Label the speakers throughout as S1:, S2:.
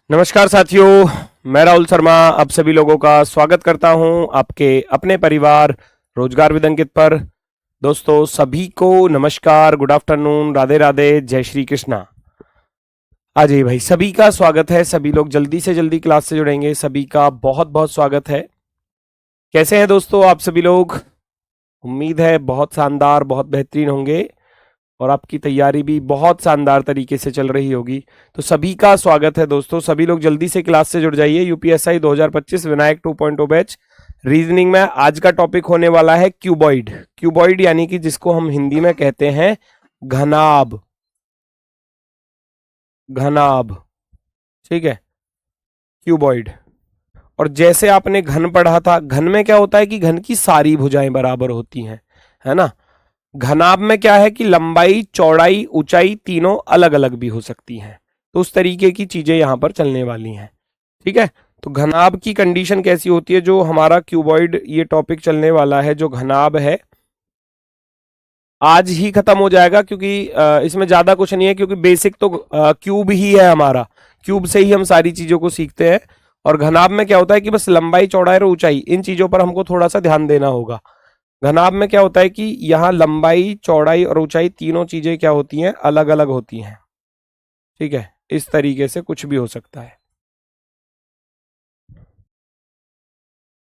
S1: नमस्कार साथियों, मैं राहुल शर्मा आप सभी लोगों का स्वागत करता हूं आपके अपने परिवार रोजगार विद अंकित पर। दोस्तों सभी को नमस्कार, गुड आफ्टरनून, राधे राधे, जय श्री कृष्णा। आ जाइए भाई, सभी का स्वागत है। सभी लोग जल्दी से जल्दी क्लास से जुड़ेंगे, सभी का बहुत बहुत स्वागत है। कैसे हैं दोस्तों आप सभी लोग? उम्मीद है बहुत शानदार, बहुत बेहतरीन होंगे और आपकी तैयारी भी बहुत शानदार तरीके से चल रही होगी। तो सभी का स्वागत है दोस्तों, सभी लोग जल्दी से क्लास से जुड़ जाइए। यूपीएससी 2025 विनायक 2.0 बैच रीजनिंग में आज का टॉपिक होने वाला है क्यूबॉइड। क्यूबॉइड यानी कि जिसको हम हिंदी में कहते हैं घनाभ। घनाभ, ठीक है, क्यूबॉइड। और जैसे आपने घन पढ़ा था, घन में क्या होता है कि घन की सारी भुजाएं बराबर होती हैं, है ना। घनाभ में क्या है कि लंबाई, चौड़ाई, ऊंचाई तीनों अलग अलग भी हो सकती हैं। तो उस तरीके की चीजें यहां पर चलने वाली हैं, ठीक है। तो घनाभ की कंडीशन कैसी होती है? जो हमारा क्यूबॉइड ये टॉपिक चलने वाला है, जो घनाभ है, आज ही खत्म हो जाएगा क्योंकि इसमें ज्यादा कुछ नहीं है, क्योंकि बेसिक तो क्यूब ही है हमारा। क्यूब से ही हम सारी चीजों को सीखते हैं। और घनाभ में क्या होता है कि बस लंबाई, चौड़ाई और ऊंचाई, इन चीजों पर हमको थोड़ा सा ध्यान देना होगा। घनाभ में क्या होता है कि यहाँ लंबाई, चौड़ाई और ऊंचाई तीनों चीजें क्या होती हैं, अलग अलग होती हैं, ठीक है। इस तरीके से कुछ भी हो सकता है,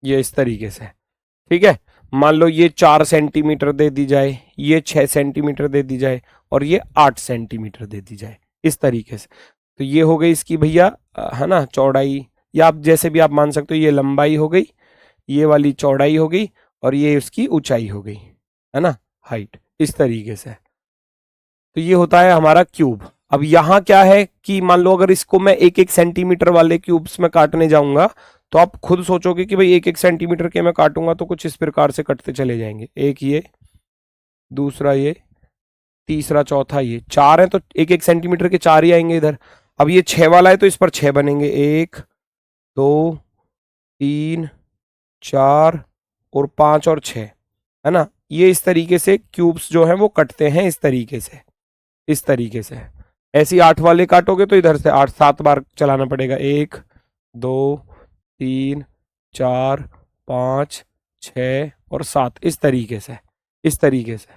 S1: ये इस तरीके से, ठीक है। मान लो ये 4 सेंटीमीटर दे दी जाए, ये 6 सेंटीमीटर दे दी जाए और ये 8 सेंटीमीटर दे दी जाए, इस तरीके से। तो ये हो गई इसकी भैया, है ना, चौड़ाई, या आप जैसे भी आप मान सकते हो। ये लंबाई हो गई, ये वाली चौड़ाई हो गई और ये उसकी ऊंचाई हो गई, है ना, हाइट, इस तरीके से। तो ये होता है हमारा क्यूब। अब यहाँ क्या है कि मान लो अगर इसको मैं 1-1 सेंटीमीटर वाले क्यूब्स में काटने जाऊंगा तो आप खुद सोचोगे कि भाई 1-1 सेंटीमीटर के मैं काटूंगा तो कुछ इस प्रकार से कटते चले जाएंगे। एक ये, दूसरा ये, तीसरा, चौथा ये, 4 है तो 1-1 सेंटीमीटर के 4 ही आएंगे इधर। अब ये 6 वाला है तो इस पर 6 बनेंगे, 1, 2, 3, 4 और 5 और 6, है ना। ये इस तरीके से क्यूब्स जो हैं वो कटते हैं, इस तरीके से, इस तरीके से। ऐसी 8 वाले काटोगे तो इधर से 8-7 बार चलाना पड़ेगा, 1, 2, 3, 4, 5, 6 और 7, इस तरीके से, इस तरीके से।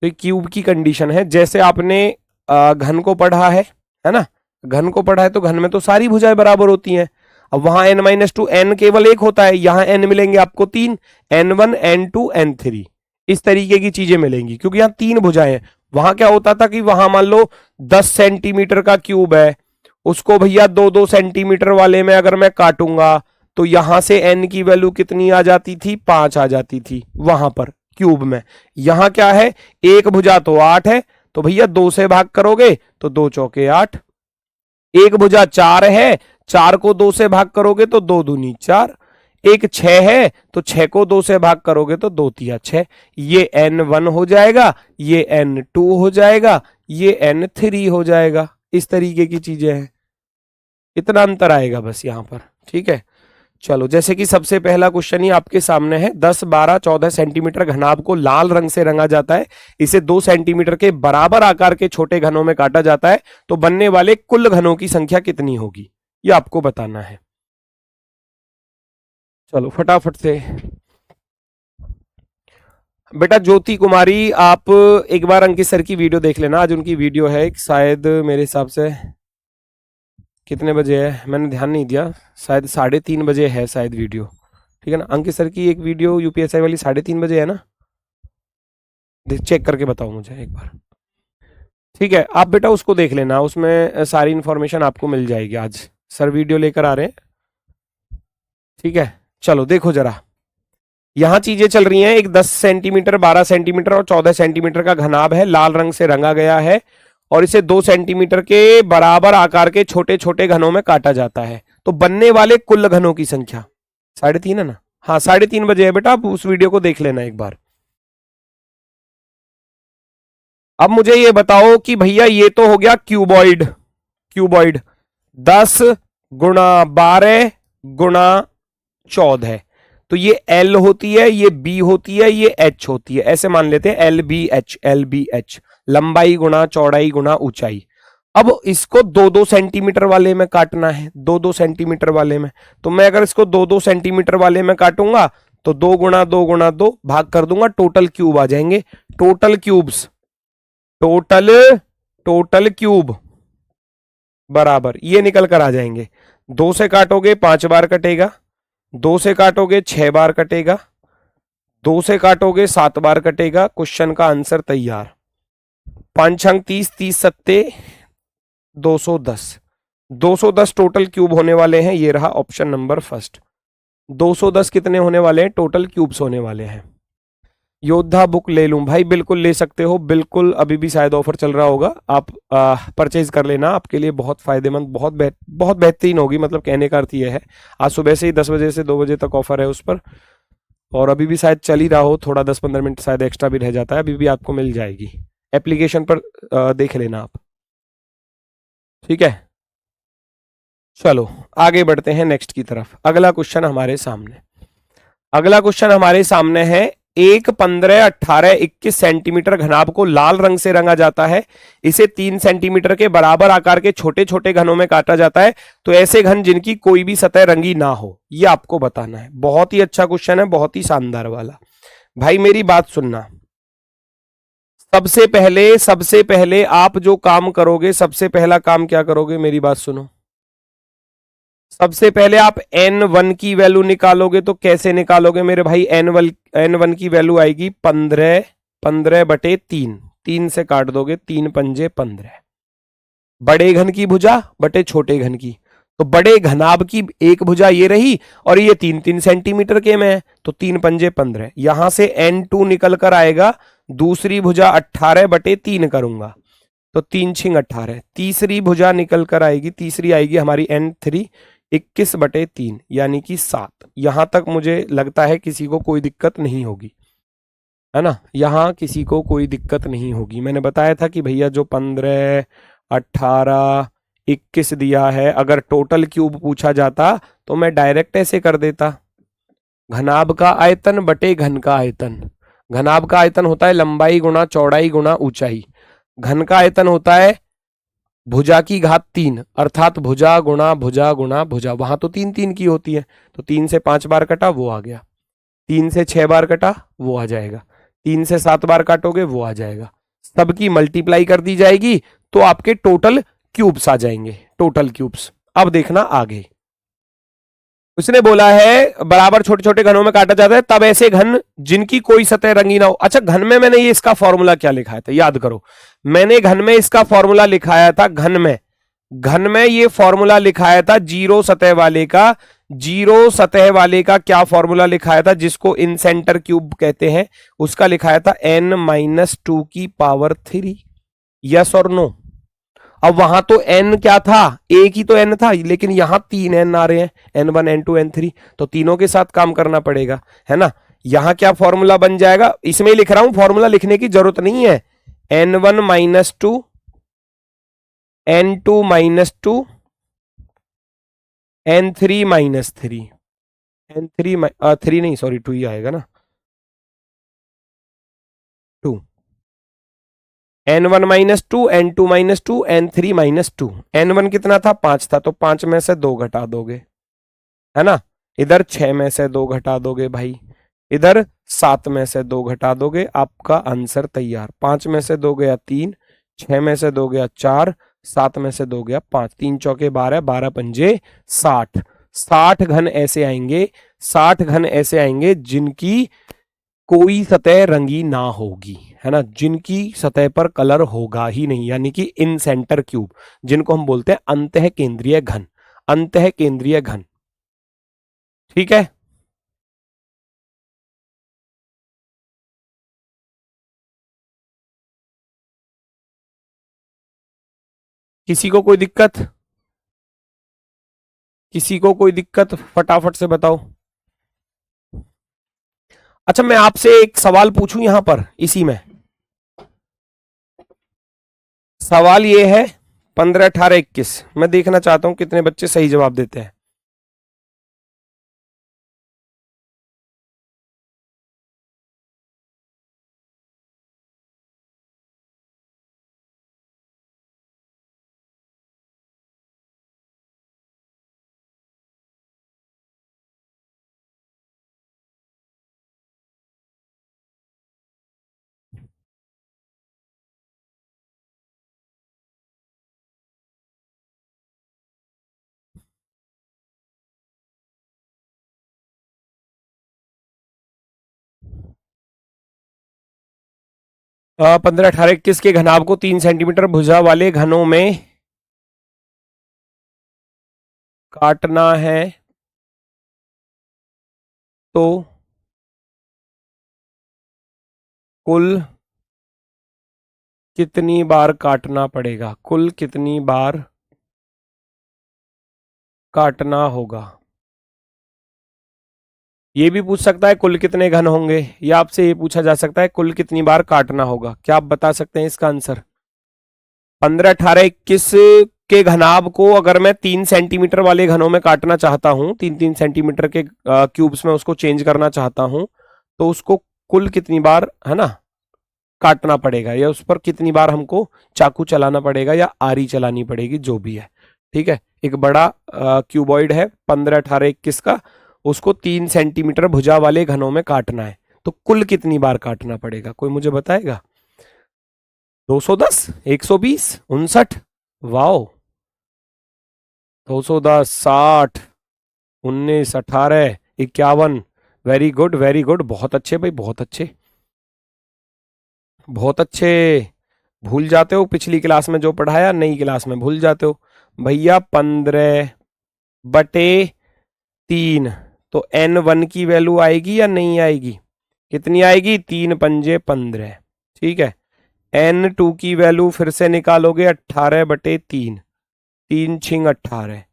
S1: तो क्यूब की कंडीशन है। जैसे आपने घन को पढ़ा है ना, घन को पढ़ा है तो घन में तो सारी भुजाएं बराबर होती हैं। अब वहां n-2 n केवल एक होता है, यहां n मिलेंगे आपको 3, n1, n2, n3, इस तरीके की चीजें मिलेंगी क्योंकि यहाँ 3 भुजाएं हैं। वहां क्या होता था कि वहां मान लो 10 सेंटीमीटर का क्यूब है, उसको भैया 2-2 सेंटीमीटर वाले में अगर मैं काटूंगा तो यहां से n की वैल्यू कितनी आ जाती थी, 5 आ जाती थी वहां पर क्यूब में। यहां क्या है, एक भुजा तो 8 है तो भैया 2 से भाग करोगे तो 2 चौके 8। एक भुजा 4 है, 4 को 2 से भाग करोगे तो 2 दूनी 4। एक 6 है तो 6 को 2 से भाग करोगे तो 2 तिया 6। ये n1 हो जाएगा, ये n2 हो जाएगा, ये n3 हो जाएगा, इस तरीके की चीजें हैं। इतना अंतर आएगा बस यहां पर, ठीक है। चलो, जैसे कि सबसे पहला क्वेश्चन ही आपके सामने है। 10, 12, 14 सेंटीमीटर घनाभ को लाल रंग से रंगा जाता है। इसे 2 सेंटीमीटर के बराबर आकार के छोटे घनों में काटा जाता है तो बनने वाले कुल घनों की संख्या कितनी होगी, ये आपको बताना है। चलो फटाफट से बेटा, ज्योति कुमारी, आप एक बार अंकित सर की वीडियो देख लेना। आज उनकी वीडियो है, शायद मेरे हिसाब से कितने बजे है मैंने ध्यान नहीं दिया, शायद 3:30 बजे है शायद वीडियो, ठीक है ना। अंकित सर की एक वीडियो यूपीएससी वाली 3:30 बजे है ना, चेक करके बताओ मुझे एक बार, ठीक है। आप बेटा उसको देख लेना, उसमें सारी इंफॉर्मेशन आपको मिल जाएगी। आज सर वीडियो लेकर आ रहे हैं, ठीक है। चलो देखो जरा, यहां चीजें चल रही हैं। एक 10 सेंटीमीटर, 12 सेंटीमीटर और 14 सेंटीमीटर का घनाभ है, लाल रंग से रंगा गया है और इसे 2 सेंटीमीटर के बराबर आकार के छोटे छोटे घनों में काटा जाता है तो बनने वाले कुल घनों की संख्या 3:30 है ना, हाँ 3:30 बजे है बेटा, आप उस वीडियो को देख लेना एक बार। अब मुझे ये बताओ कि भैया ये तो हो गया क्यूबॉइड। क्यूबॉइड 10 गुणा 12 गुणा 14, तो ये L होती है, ये B होती है, ये H होती है, ऐसे मान लेते हैं LBH। LBH लंबाई गुणा चौड़ाई गुणा ऊंचाई। अब इसको 2-2 सेंटीमीटर वाले में काटना है, 2-2 सेंटीमीटर वाले में। तो मैं अगर इसको 2-2 सेंटीमीटर वाले में काटूंगा तो 2 × 2 × 2 भाग कर दूंगा, टोटल क्यूब आ जाएंगे। Total cubes, total total cube बराबर ये निकल कर आ जाएंगे। 2 से काटोगे 5 बार कटेगा, 2 से काटोगे 6 बार कटेगा, 2 से काटोगे 7 बार कटेगा। क्वेश्चन का आंसर तैयार। 5 30, 30 सत्ते 210, 210 टोटल क्यूब होने वाले हैं। ये रहा ऑप्शन नंबर फर्स्ट। 210 कितने होने वाले हैं? टोटल क्यूब्स होने वाले हैं। योद्धा बुक ले लूं भाई? बिल्कुल ले सकते हो, बिल्कुल। अभी भी शायद ऑफर चल रहा होगा, आप परचेज कर लेना, आपके लिए बहुत फायदेमंद, बहुत बेहतरीन होगी। मतलब कहने का अर्थ ये है, आज सुबह से ही 10 बजे से 2 बजे तक ऑफर है उस पर, और अभी भी शायद चल ही रहा हो, थोड़ा 10-15 मिनट शायद एक्स्ट्रा भी रह जाता है। अभी भी आपको मिल जाएगी, एप्लीकेशन पर देख लेना आप, ठीक है। चलो आगे बढ़ते हैं नेक्स्ट की तरफ। अगला क्वेश्चन हमारे सामने, अगला क्वेश्चन हमारे सामने है। एक 15, 18, 21 सेंटीमीटर घनाभ को लाल रंग से रंगा जाता है। इसे 3 सेंटीमीटर के बराबर आकार के छोटे छोटे घनों में काटा जाता है। तो ऐसे घन जिनकी कोई भी सतह रंगी ना हो, यह आपको बताना है। बहुत ही अच्छा क्वेश्चन है, बहुत ही शानदार वाला। भाई मेरी बात सुनना, सबसे पहले आप जो काम करोगे, सबसे पहला काम क्या करोगे, मेरी बात सुनो। सबसे पहले आप n1 की वैल्यू निकालोगे। तो कैसे निकालोगे मेरे भाई? n1 की वैल्यू आएगी 15, 15/3, 3 से काट दोगे, 3 पंजे 15। बड़े घन की भुजा बटे छोटे घन की, तो बड़े घनाभ की एक भुजा ये रही, और ये 3-3 सेंटीमीटर के में है, तो 3 पंजे 15। यहां से n2 निकल कर आएगा, दूसरी भुजा 18/3 करूंगा, तो 3×6 = 18। तीसरी भुजा निकल कर आएगी, तीसरी आएगी हमारी n3, 21/3 यानी कि 7। यहां तक मुझे लगता है किसी को कोई दिक्कत नहीं होगी, है ना? यहां किसी को कोई दिक्कत नहीं होगी। मैंने बताया था कि भैया जो 15, 18, 21 दिया है, अगर टोटल क्यूब पूछा जाता तो मैं डायरेक्ट ऐसे कर देता, घनाभ का आयतन बटे घन का आयतन। घनाभ का आयतन होता है लंबाई गुणा चौड़ाई गुणा ऊंचाई, घन का आयतन होता है भुजा की घात 3, अर्थात भुजा गुणा भुजा गुणा भुजा। वहां तो 3-3 की होती है, तो 3 से 5 बार कटा वो आ गया, 3 से 6 बार कटा वो आ जाएगा, 3 से 7 बार काटोगे वो आ जाएगा। सबकी मल्टीप्लाई कर दी जाएगी तो आपके टोटल क्यूब्स आ जाएंगे, टोटल क्यूब्स। अब देखना आगे, उसने बोला है बराबर छोटे छोटे घनों में काटा जाता है तब ऐसे घन जिनकी कोई सतह रंगी ना हो। अच्छा, घन में मैंने ये इसका फॉर्मूला क्या लिखाया था, याद करो। मैंने घन में इसका फॉर्मूला लिखाया था, घन में ये फॉर्मूला लिखाया था जीरो सतह वाले का। जीरो सतह वाले का क्या फॉर्मूला लिखाया था, जिसको इन सेंटर क्यूब कहते हैं, उसका लिखाया था n-2 की पावर 3। यस और नो? अब वहां तो n क्या था, एक ही तो n था, लेकिन यहां 3 n आ रहे हैं, n1, n2, n3, तो तीनों के साथ काम करना पड़ेगा, है ना? यहां क्या फॉर्मूला बन जाएगा, इसमें ही लिख रहा हूं, फॉर्मूला लिखने की जरूरत नहीं है। n1-2, n2-2, n3-3, n3 नहीं, सॉरी 2 ही आएगा ना, 2, n1-2, n2-2, n3-2। n1 कितना था, 5 था, तो 5 में से 2 घटा दोगे, है ना? इधर 6 में से 2 घटा दोगे भाई, इधर 7 में से 2 घटा दोगे, आपका आंसर तैयार। 5 में से 2 गया 3, 6 में से 2 गया 4, 7 में से 2 गया 5, 3 चौके 12, 12 पंजे 60। 60 घन ऐसे आएंगे, 60 घन ऐसे आएंगे जिनकी कोई सतह रंगी ना होगी, है ना? जिनकी सतह पर कलर होगा ही नहीं, यानी कि इन सेंटर क्यूब, जिनको हम बोलते हैं अंतः केंद्रीय घन, अंतः केंद्रीय घन, ठीक है। किसी को कोई दिक्कत, किसी को कोई दिक्कत, फटाफट से बताओ। अच्छा, मैं आपसे एक सवाल पूछूं यहां पर, इसी में सवाल ये है, 15, 18, 21, मैं देखना चाहता हूं कितने बच्चे सही जवाब देते हैं। 15, 18, 21 के घनाभ को 3 सेंटीमीटर भुजा वाले घनों में काटना है तो कुल कितनी बार काटना पड़ेगा, कुल कितनी बार काटना होगा। ये भी पूछ सकता है कुल कितने घन होंगे, या आपसे ये पूछा जा सकता है कुल कितनी बार काटना होगा। क्या आप बता सकते हैं इसका आंसर? 15, 18, 21 के घनाभ को अगर मैं 3 सेंटीमीटर वाले घनों में काटना चाहता हूं, 3 3 सेंटीमीटर के क्यूब्स में उसको चेंज करना चाहता हूं, तो उसको कुल कितनी बार, है ना, काटना पड़ेगा, या उस पर कितनी बार हमको चाकू चलाना पड़ेगा या आरी चलानी पड़ेगी, जो भी है। ठीक है, एक बड़ा क्यूबॉइड है 15, 18, 21 का, उसको 3 सेंटीमीटर भुजा वाले घनों में काटना है, तो कुल कितनी बार काटना पड़ेगा, कोई मुझे बताएगा? 210, 120, 59, wow, 210, 60, 19, 18, 51। Very good, very good, बहुत अच्छे भाई, बहुत अच्छे, बहुत अच्छे। भूल जाते हो पिछली क्लास में जो पढ़ाया, नई क्लास में भूल जाते हो। भैया 15/3, तो N1 की वैल्यू आएगी या नहीं आएगी? कितनी आएगी? 3 पंजे 15। ठीक है, N2 की वैल्यू फिर से निकालोगे 18/3, 3 6 18।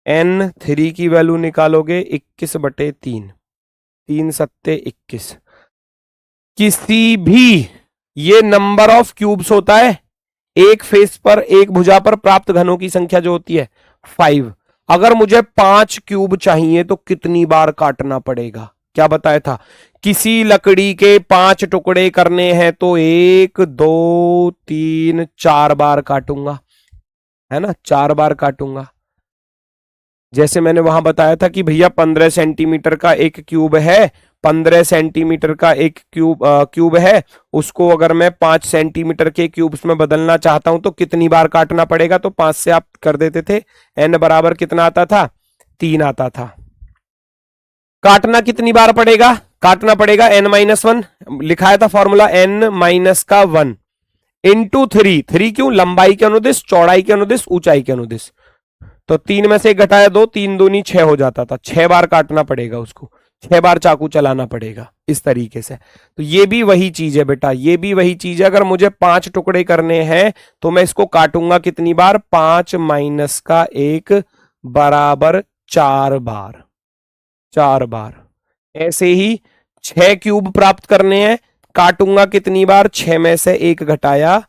S1: N3 की वैल्यू निकालोगे 21/3, 3 7 21। किसी भी, ये नंबर ऑफ क्यूब्स होता है, एक फेस पर, एक भुजा पर प्राप्त घनों की संख्या जो होती है 5। अगर मुझे 5 क्यूब चाहिए तो कितनी बार काटना पड़ेगा? क्या बताया था? किसी लकड़ी के 5 टुकड़े करने हैं तो 1 2 3 4 बार काटूंगा, है ना, 4 बार काटूंगा। जैसे मैंने वहां बताया था कि भैया 15 सेंटीमीटर का एक क्यूब है, 15 सेंटीमीटर का एक क्यूब है, उसको अगर मैं 5 सेंटीमीटर के क्यूब्स में बदलना चाहता हूं तो कितनी बार काटना पड़ेगा? तो 5 से आप कर देते थे, n बराबर कितना आता था? 3 आता था। काटना कितनी बार पड़ेगा? काटना पड़ेगा n-1, लिखाया था फॉर्मूला n-1 इंटू 3। 3 क्यों? लंबाई के अनुदिश, चौड़ाई के अनुदिश, ऊंचाई के अनुदिश। तो 3 में से 1 घटाया 2, 3 दूनी 6 हो जाता था, 6 बार काटना पड़ेगा उसको, 6 बार चाकू चलाना पड़ेगा, इस तरीके से। तो ये भी वही चीज है बेटा, ये भी वही चीज है। अगर मुझे 5 टुकड़े करने हैं तो मैं इसको काटूंगा कितनी बार? 5 माइनस का 1 बराबर 4 बार, 4 बार। ऐसे ही 6 क्यूब प्राप्त करने हैं, काटूंगा कितनी बार? 6 में से 1 घटाया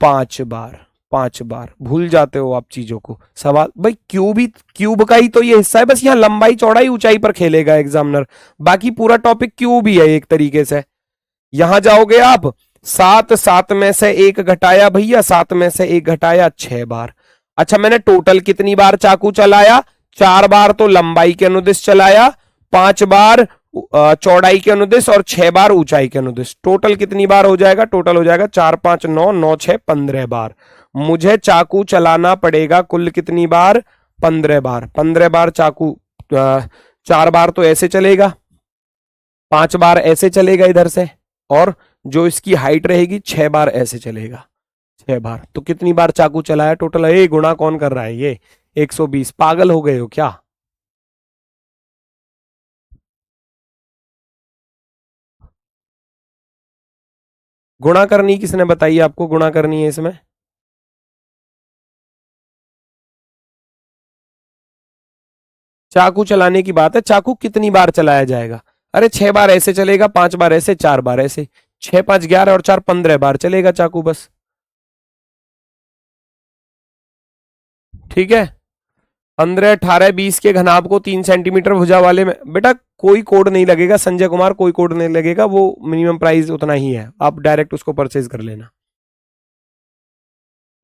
S1: 5 बार, 5 बार। भूल जाते हो आप चीजों को। सवाल भाई क्यूब ही, क्यूब का ही तो ये हिस्सा है, बस यहाँ लंबाई चौड़ाई ऊंचाई पर खेलेगा एग्जामिनर, बाकी पूरा टॉपिक क्यूब ही है एक तरीके से। यहां जाओगे आप, 7, 7 में से 1 घटाया भैया, 7 में से 1 घटाया 6 बार। अच्छा, मैंने टोटल कितनी बार चाकू चलाया? 4 बार तो लंबाई के अनुदिश चलाया, 5 बार चौड़ाई के अनुदिश और 6 बार ऊंचाई के अनुदिश। टोटल कितनी बार हो जाएगा? टोटल हो जाएगा 4 5 9, 9 6 15 बार। मुझे चाकू चलाना पड़ेगा कुल कितनी बार? 15 बार। 15 बार चाकू, 4 बार तो ऐसे चलेगा, 5 बार ऐसे चलेगा इधर से, और जो इसकी हाइट रहेगी 6 बार ऐसे चलेगा, 6 बार। तो कितनी बार चाकू चलाया टोटल? ये गुणा कौन कर रहा है? ये 120। पागल हो गए हो क्या? गुणा करनी किसने बताई आपको? गुणा करनी है इसमें? चाकू चलाने की बात है, चाकू कितनी बार चलाया जाएगा? अरे 6 बार ऐसे चलेगा, 5 बार ऐसे, 4 बार ऐसे, 6 5 11 और 4 15 बार चलेगा चाकू बस। ठीक है, 15 18 20 के घनाभ को 3 सेंटीमीटर भुजा वाले में, बेटा कोई कोड नहीं लगेगा संजय कुमार, कोई कोड नहीं लगेगा, वो मिनिमम प्राइस उतना ही है, आप डायरेक्ट उसको परचेज कर लेना।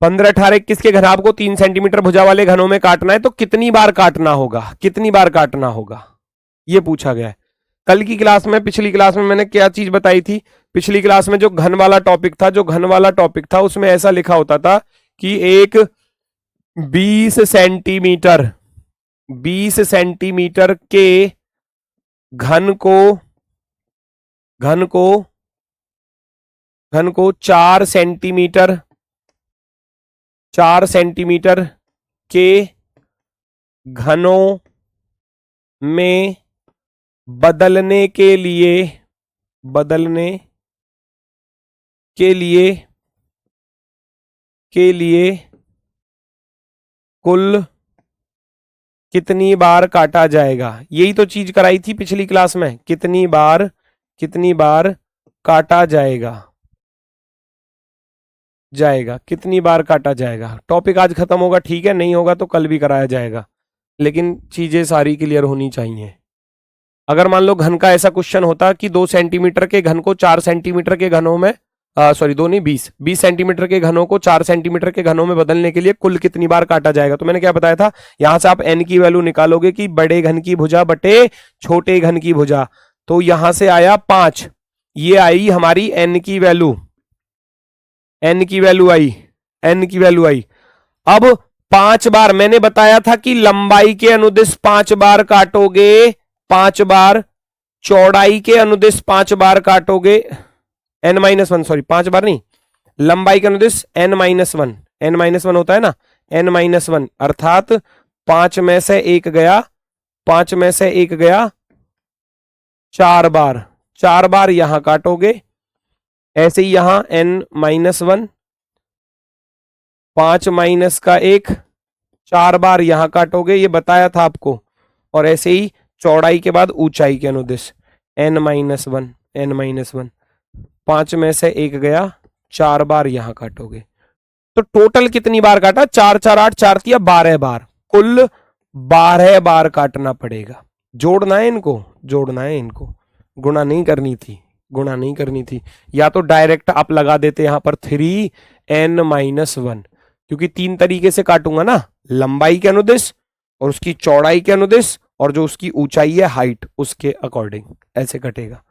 S1: 15 18 21 के घनाभ को 3 सेंटीमीटर भुजा वाले घनों में काटना है तो कितनी बार काटना होगा? कितनी बार काटना होगा, ये पूछा गया है। कल की क्लास में, पिछली क्लास में मैंने क्या चीज बताई थी? पिछली क्लास में जो घन वाला टॉपिक था, जो घन वाला टॉपिक था उसमें ऐसा लिखा होता था कि एक 20 सेंटीमीटर, 20 सेंटीमीटर के घन को, घन को घन को 4 सेंटीमीटर के घनों में बदलने के लिए कुल कितनी बार काटा जाएगा। यही तो चीज कराई थी पिछली क्लास में, कितनी बार काटा जाएगा कितनी बार काटा जाएगा। टॉपिक आज खत्म होगा, ठीक है, नहीं होगा तो कल भी कराया जाएगा, लेकिन चीजें सारी क्लियर होनी चाहिए। अगर मान लो घन का ऐसा क्वेश्चन होता कि 2 सेंटीमीटर के घन को 4 सेंटीमीटर के घनों में 20 सेंटीमीटर के घनों को 4 सेंटीमीटर के घनों में बदलने के लिए कुल कितनी बार काटा जाएगा, तो मैंने क्या बताया था, यहां से आप एन की वैल्यू निकालोगे कि बड़े घन की भुजा बटे छोटे घन की भुजा, तो यहां से आया 5, ये आई हमारी एन की वैल्यू आई। अब 5 बार मैंने बताया था कि लंबाई के अनुदिश 5 बार काटोगे, 5 बार, चौड़ाई के अनुदिश 5 बार काटोगे, n-1, सॉरी 5 बार नहीं, लंबाई के अनुदिश n-1 होता है ना, n-1 अर्थात 5 में से एक गया 4 बार यहां काटोगे। ऐसे ही यहां n-1, 5 माइनस का 1, 4 बार यहां काटोगे, ये बताया था आपको। और ऐसे ही चौड़ाई के बाद ऊंचाई के अनुदिश n-1, 5 में से एक गया, 4 बार यहां काटोगे। तो टोटल कितनी बार काटा, 4 4 8 4 3 12 बार, कुल 12 बार काटना पड़ेगा। जोड़ना है इनको, गुणा नहीं करनी थी, या तो डायरेक्ट आप लगा देते यहां पर 3n-1, क्योंकि 3 तरीके से काटूंगा ना, लंबाई के अनुदिश और उसकी चौड़ाई के अनुदिश और जो उसकी ऊंचाई है हाइट उसके अकॉर्डिंग ऐसे कटेगा।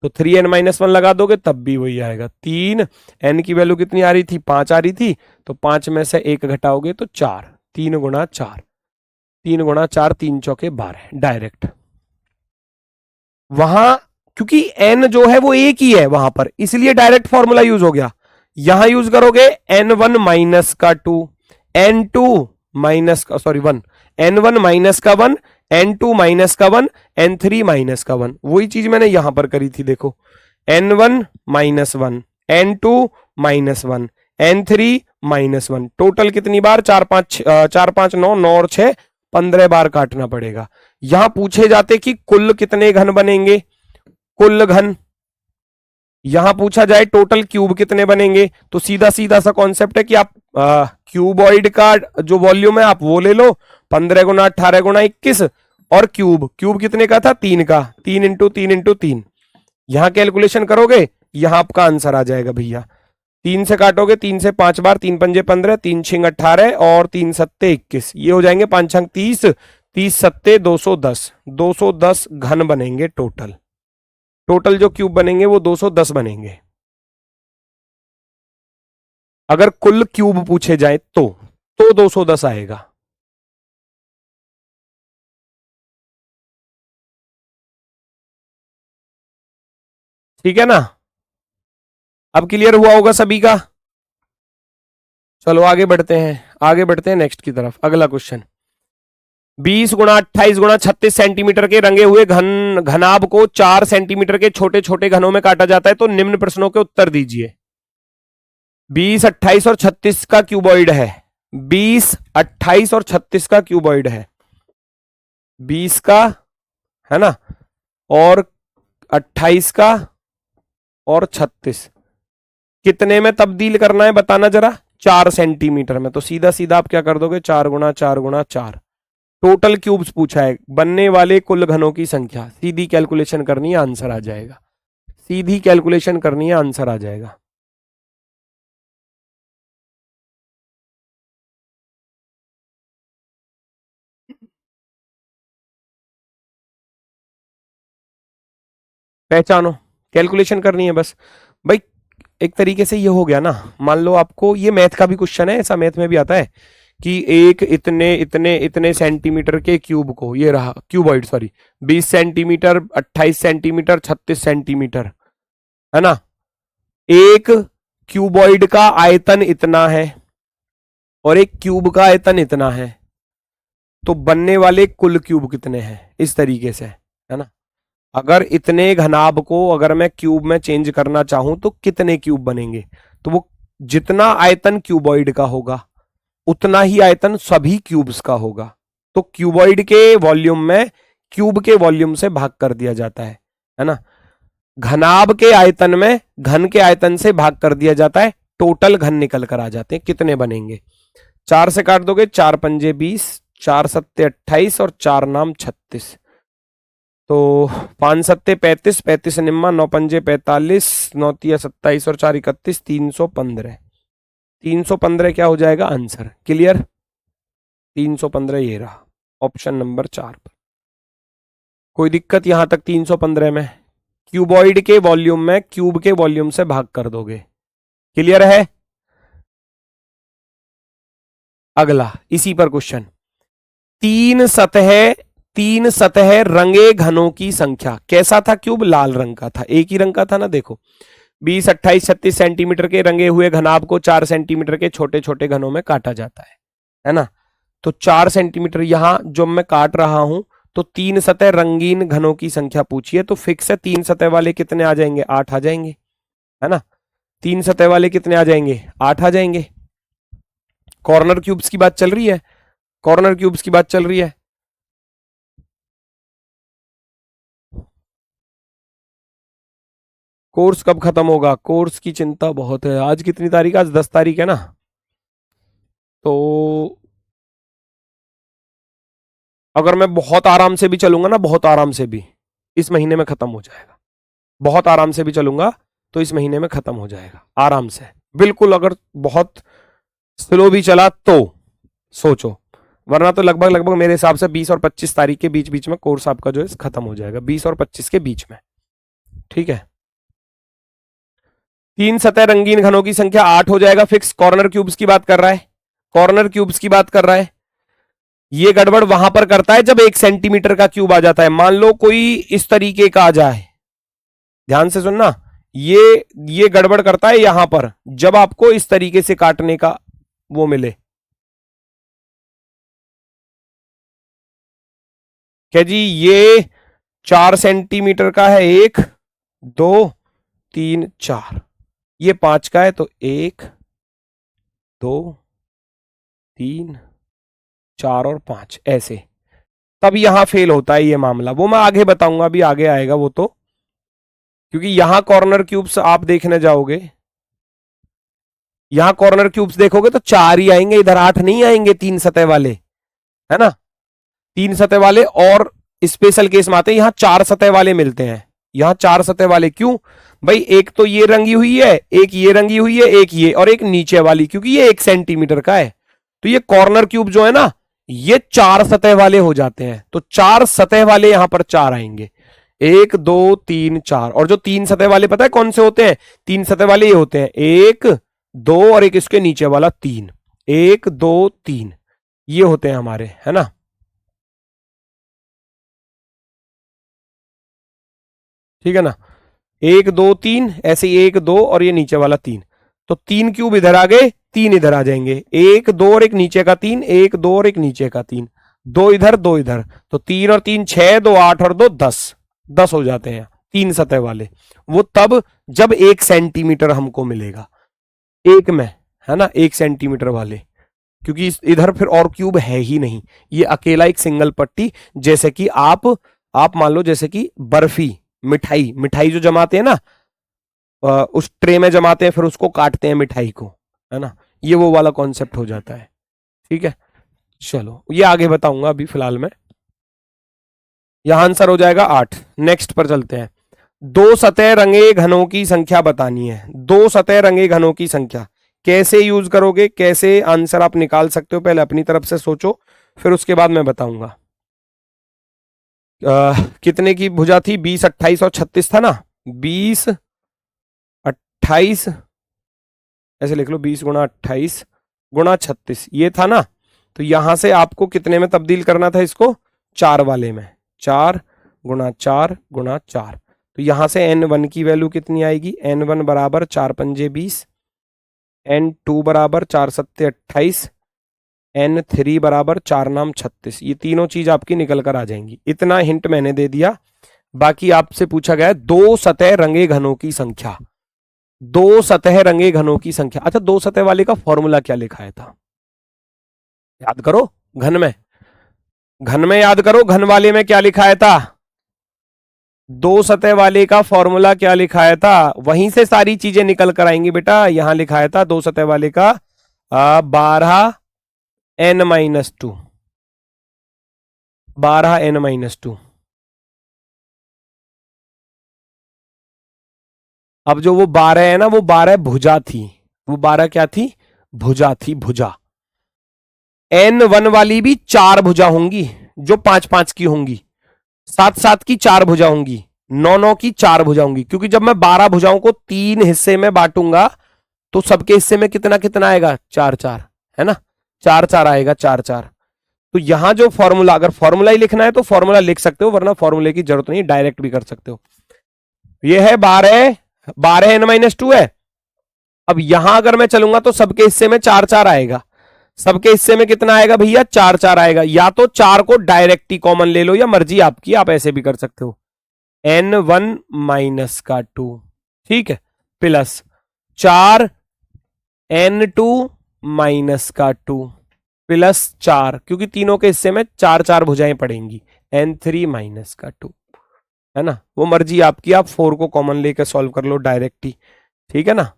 S1: तो 3n-1 लगा दोगे तब भी वही आएगा। 3 n की वैल्यू कितनी आ रही थी, 5 आ रही थी, तो 5 में से 1 घटाओगे तो 4, 3 गुणा 4, 3 चौके 12 डायरेक्ट। वहां क्योंकि n जो है वो एक ही है वहां पर, इसलिए डायरेक्ट फॉर्मूला यूज हो गया। यहां यूज करोगे n1 माइनस का 2, n2 माइनस का 1, n1 माइनस का 1, n2 माइनस का 1, n3 माइनस का 1, वही चीज मैंने यहां पर करी थी। देखो n1 minus 1, n2 minus 1, n3 minus 1, total कितनी बार, 4 5 9 और 6 15 बार काटना पड़ेगा। यहां पूछे जाते कि कुल कितने घन बनेंगे, कुल घन, यहां पूछा जाए टोटल क्यूब कितने बनेंगे, तो सीधा सा कॉन्सेप्ट है कि आप क्यूबॉइड का जो वॉल्यूम है आप वो ले लो, 15 गुना 18 गुना 21, और क्यूब कितने का था, 3 का, 3 इंटू 3 इंटू 3, यहां कैलकुलेशन करोगे यहां आपका आंसर आ जाएगा भैया। 3 से काटोगे, 3 से 5 बार, 3 पंजे 15, 3 छिंग 18 और 3 सत्ते 21, ये हो जाएंगे 5 छंग 30, 30 सत्ते 210 घन बनेंगे टोटल जो क्यूब बनेंगे वो 210 बनेंगे, अगर कुल क्यूब पूछे जाए तो 210 आएगा। ठीक है ना, अब क्लियर हुआ होगा सभी का। चलो आगे बढ़ते हैं नेक्स्ट की तरफ। अगला क्वेश्चन, 20 गुणा 28 गुणा 36 सेंटीमीटर के रंगे हुए घनाभ को 4 सेंटीमीटर के छोटे छोटे घनों में काटा जाता है, तो निम्न प्रश्नों के उत्तर दीजिए। 20 28 और 36 का क्यूबॉइड है, 20 28 और 36 का क्यूबॉइड है, 20 का है ना, और 28 का और 36 कितने में तब्दील करना है बताना जरा, 4 सेंटीमीटर में। तो सीधा आप क्या कर दोगे, 4 गुणा 4 गुणा 4, टोटल क्यूब्स पूछा है, बनने वाले कुल घनों की संख्या, सीधी कैलकुलेशन करनी है, आंसर आ जाएगा, पहचानो, कैलकुलेशन करनी है बस भाई। एक तरीके से ये हो गया ना, मान लो आपको ये मैथ का भी क्वेश्चन है, ऐसा मैथ में भी आता है कि एक इतने सेंटीमीटर के क्यूब को, ये रहा क्यूबॉइड, 20 सेंटीमीटर 28 सेंटीमीटर 36 सेंटीमीटर है ना, एक क्यूबॉइड का आयतन इतना है और एक क्यूब का आयतन इतना है, तो बनने वाले कुल क्यूब कितने हैं, इस तरीके से, है ना। अगर इतने घनाभ को अगर मैं क्यूब में चेंज करना चाहूं तो कितने क्यूब बनेंगे, तो वो जितना आयतन क्यूबॉइड का होगा उतना ही आयतन सभी क्यूब्स का होगा। तो क्यूबॉइड के वॉल्यूम में क्यूब के वॉल्यूम से भाग कर दिया जाता है ना। घनाभ के आयतन में घन के आयतन से भाग कर दिया जाता है, टोटल घन निकल कर आ जाते हैं, कितने बनेंगे। 4 से काट दोगे, 4 पंजे 20, 4 सत्ते 28 और 4 नाम 36, तो 5 सत्ते 35, 35 निम्मा, 9 पंजे 45, 9 तिया 27 और 4 31, 315। 315 क्या हो जाएगा आंसर, क्लियर। 315 ये रहा ऑप्शन नंबर 4 पर। कोई दिक्कत यहां तक 315 में। क्यूबॉइड के वॉल्यूम में क्यूब के वॉल्यूम से भाग कर दोगे, क्लियर है। अगला इसी पर क्वेश्चन, तीन सतह रंगे घनों की संख्या। कैसा था क्यूब, लाल रंग का था, एक ही रंग का था ना। देखो 20, 28, 36 सेंटीमीटर के रंगे हुए घनाभ को 4 सेंटीमीटर के छोटे छोटे घनों में काटा जाता है ना। तो 4 सेंटीमीटर यहां जो मैं काट रहा हूं, तो 3 सतह रंगीन घनों की संख्या पूछी है, तो फिक्स है 3 सतह वाले कितने आ जाएंगे, 8 आ जाएंगे, है ना। 3 सतह वाले कितने आ जाएंगे, 8 आ जाएंगे। कॉर्नर क्यूब्स की बात चल रही है, कॉर्नर क्यूब्स की बात चल रही है। कोर्स कब खत्म होगा, कोर्स की चिंता बहुत है। आज कितनी तारीख, आज 10 तारीख है ना, तो अगर मैं बहुत आराम से भी चलूंगा ना, बहुत आराम से भी इस महीने में खत्म हो जाएगा। बहुत आराम से भी चलूंगा तो इस महीने में खत्म हो जाएगा, आराम से बिल्कुल। अगर बहुत स्लो भी चला तो सोचो, वरना तो लगभग लगभग मेरे हिसाब से 20 और 25 तारीख के बीच बीच में कोर्स आपका जो है खत्म हो जाएगा, 20 और 25 के बीच में, ठीक है। 3 सतह रंगीन घनों की संख्या 8 हो जाएगा फिक्स। कॉर्नर क्यूब्स की बात कर रहा है, कॉर्नर क्यूब्स की बात कर रहा है। ये गड़बड़ वहां पर करता है जब 1 सेंटीमीटर का क्यूब आ जाता है। मान लो कोई इस तरीके का आ जाए, ध्यान से सुनना, ये गड़बड़ करता है यहां पर जब आपको इस तरीके से काटने का वो मिले। क्या जी, ये 4 सेंटीमीटर का है, 1 2 3 4, ये 5 का है, तो 1 2 3 4 और 5 ऐसे, तब यहां फेल होता है ये मामला। वो मैं आगे बताऊंगा, अभी आगे आएगा वो तो, क्योंकि यहां कॉर्नर क्यूब्स आप देखने जाओगे, यहां कॉर्नर क्यूब्स देखोगे तो 4 ही आएंगे, इधर 8 नहीं आएंगे 3 सतह वाले, है ना। 3 सतह वाले और स्पेशल केस में आते हैं, यहां 4 सतह वाले मिलते हैं। यहां 4 सतह वाले क्यों भाई, एक तो ये रंगी हुई है, एक ये रंगी हुई है, एक ये और एक नीचे वाली, क्योंकि ये 1 सेंटीमीटर का है। तो ये कॉर्नर क्यूब जो है ना, ये 4 सतह वाले हो जाते हैं। तो 4 सतह वाले यहां पर 4 आएंगे, 1 2 3 4। और जो 3 सतह वाले पता है कौन से होते हैं, 3 सतह वाले ये होते हैं 1 2 और एक इसके नीचे वाला 3, 1 2 3, ये होते हैं हमारे, है ना। ठीक है ना, 1 2 3 ऐसे, 1 2 और ये नीचे वाला 3, तो 3 क्यूब इधर आ गए, 3 इधर आ जाएंगे, 1 2 और एक नीचे का 3, 1 2 और एक नीचे का 3, 2 इधर 2 इधर, तो 3 और 3 6, 2 8 और 2 10, 10 हो जाते हैं 3 सतह वाले। वो तब जब 1 सेंटीमीटर हमको मिलेगा एक में, है ना, 1 सेंटीमीटर वाले, क्योंकि इधर फिर और क्यूब है ही नहीं, ये अकेला एक सिंगल पट्टी। जैसे कि आप मान लो, जैसे कि बर्फी, मिठाई, मिठाई जो जमाते हैं ना, उस ट्रे में जमाते हैं, फिर उसको काटते हैं मिठाई को, है ना, ये वो वाला कॉन्सेप्ट हो जाता है, ठीक है। चलो ये आगे बताऊंगा, अभी फिलहाल में यहां आंसर हो जाएगा 8। नेक्स्ट पर चलते हैं। 2 सतह रंगे घनों की संख्या बतानी है। 2 सतह रंगे घनों की संख्या कैसे यूज करोगे, कैसे आंसर आप निकाल सकते हो, पहले अपनी तरफ से सोचो, फिर उसके बाद मैं बताऊंगा। कितने की भुजा थी, 20 28 और 36 था ना, 20 28 ऐसे लिख लो, 20 गुणा 28 गुणा 36 ये था ना। तो यहां से आपको कितने में तब्दील करना था इसको, 4 वाले में, 4 गुणा 4 गुणा 4, तो यहां से n1 की वैल्यू कितनी आएगी, n1 बराबर 4×5 = 20, n2 बराबर 4×7 = 28, n3 बराबर 4×9 = 36। ये तीनों चीज आपकी निकल कर आ जाएंगी। इतना हिंट मैंने दे दिया। बाकी आपसे पूछा गया है दो सतह रंगे घनों की संख्या, दो सतह रंगे घनों की संख्या। अच्छा, दो सतह वाले का फॉर्मूला क्या लिखा था, याद करो। घन में याद करो, घन वाले में क्या लिखा था, दो सतह वाले का फॉर्मूला क्या लिखाया था, वहीं से सारी चीजें निकल कर आएंगी बेटा। यहां लिखाया था दो सतह वाले का 12n-2, 12n-2। अब जो वो 12 है ना, वो 12 भुजा थी। वो 12 क्या थी, भुजा थी, भुजा। n1 वाली भी 4 भुजा होंगी, जो 5×5 की होंगी, 7×7 की 4 भुजा होंगी, 9×9 की 4 भुजा होंगी। क्योंकि जब मैं 12 भुजाओं को 3 हिस्से में बांटूंगा तो सबके हिस्से में कितना कितना आएगा, 4×4, है ना, 4×4 आएगा, 4×4। तो यहां जो फॉर्मूला, अगर फॉर्मूला ही लिखना है तो फॉर्मूला लिख सकते हो, वरना फॉर्मूले की जरूरत नहीं, डायरेक्ट भी कर सकते हो। ये है 12n-2 है। अब यहां अगर मैं चलूंगा तो सबके हिस्से में 4×4 आएगा, सबके हिस्से में कितना आएगा भैया, 4×4 आएगा। या तो 4 को डायरेक्ट ही कॉमन ले लो, या मर्जी आपकी, आप ऐसे भी कर सकते हो, n1-2, ठीक है, प्लस 4n2-2 प्लस 4, क्योंकि तीनों के हिस्से में 4×4 भुजाएं पड़ेंगी, n3-2, है ना। वो मर्जी आपकी, आप 4 को कॉमन लेकर सॉल्व कर लो डायरेक्ट ही, ठीक है ना।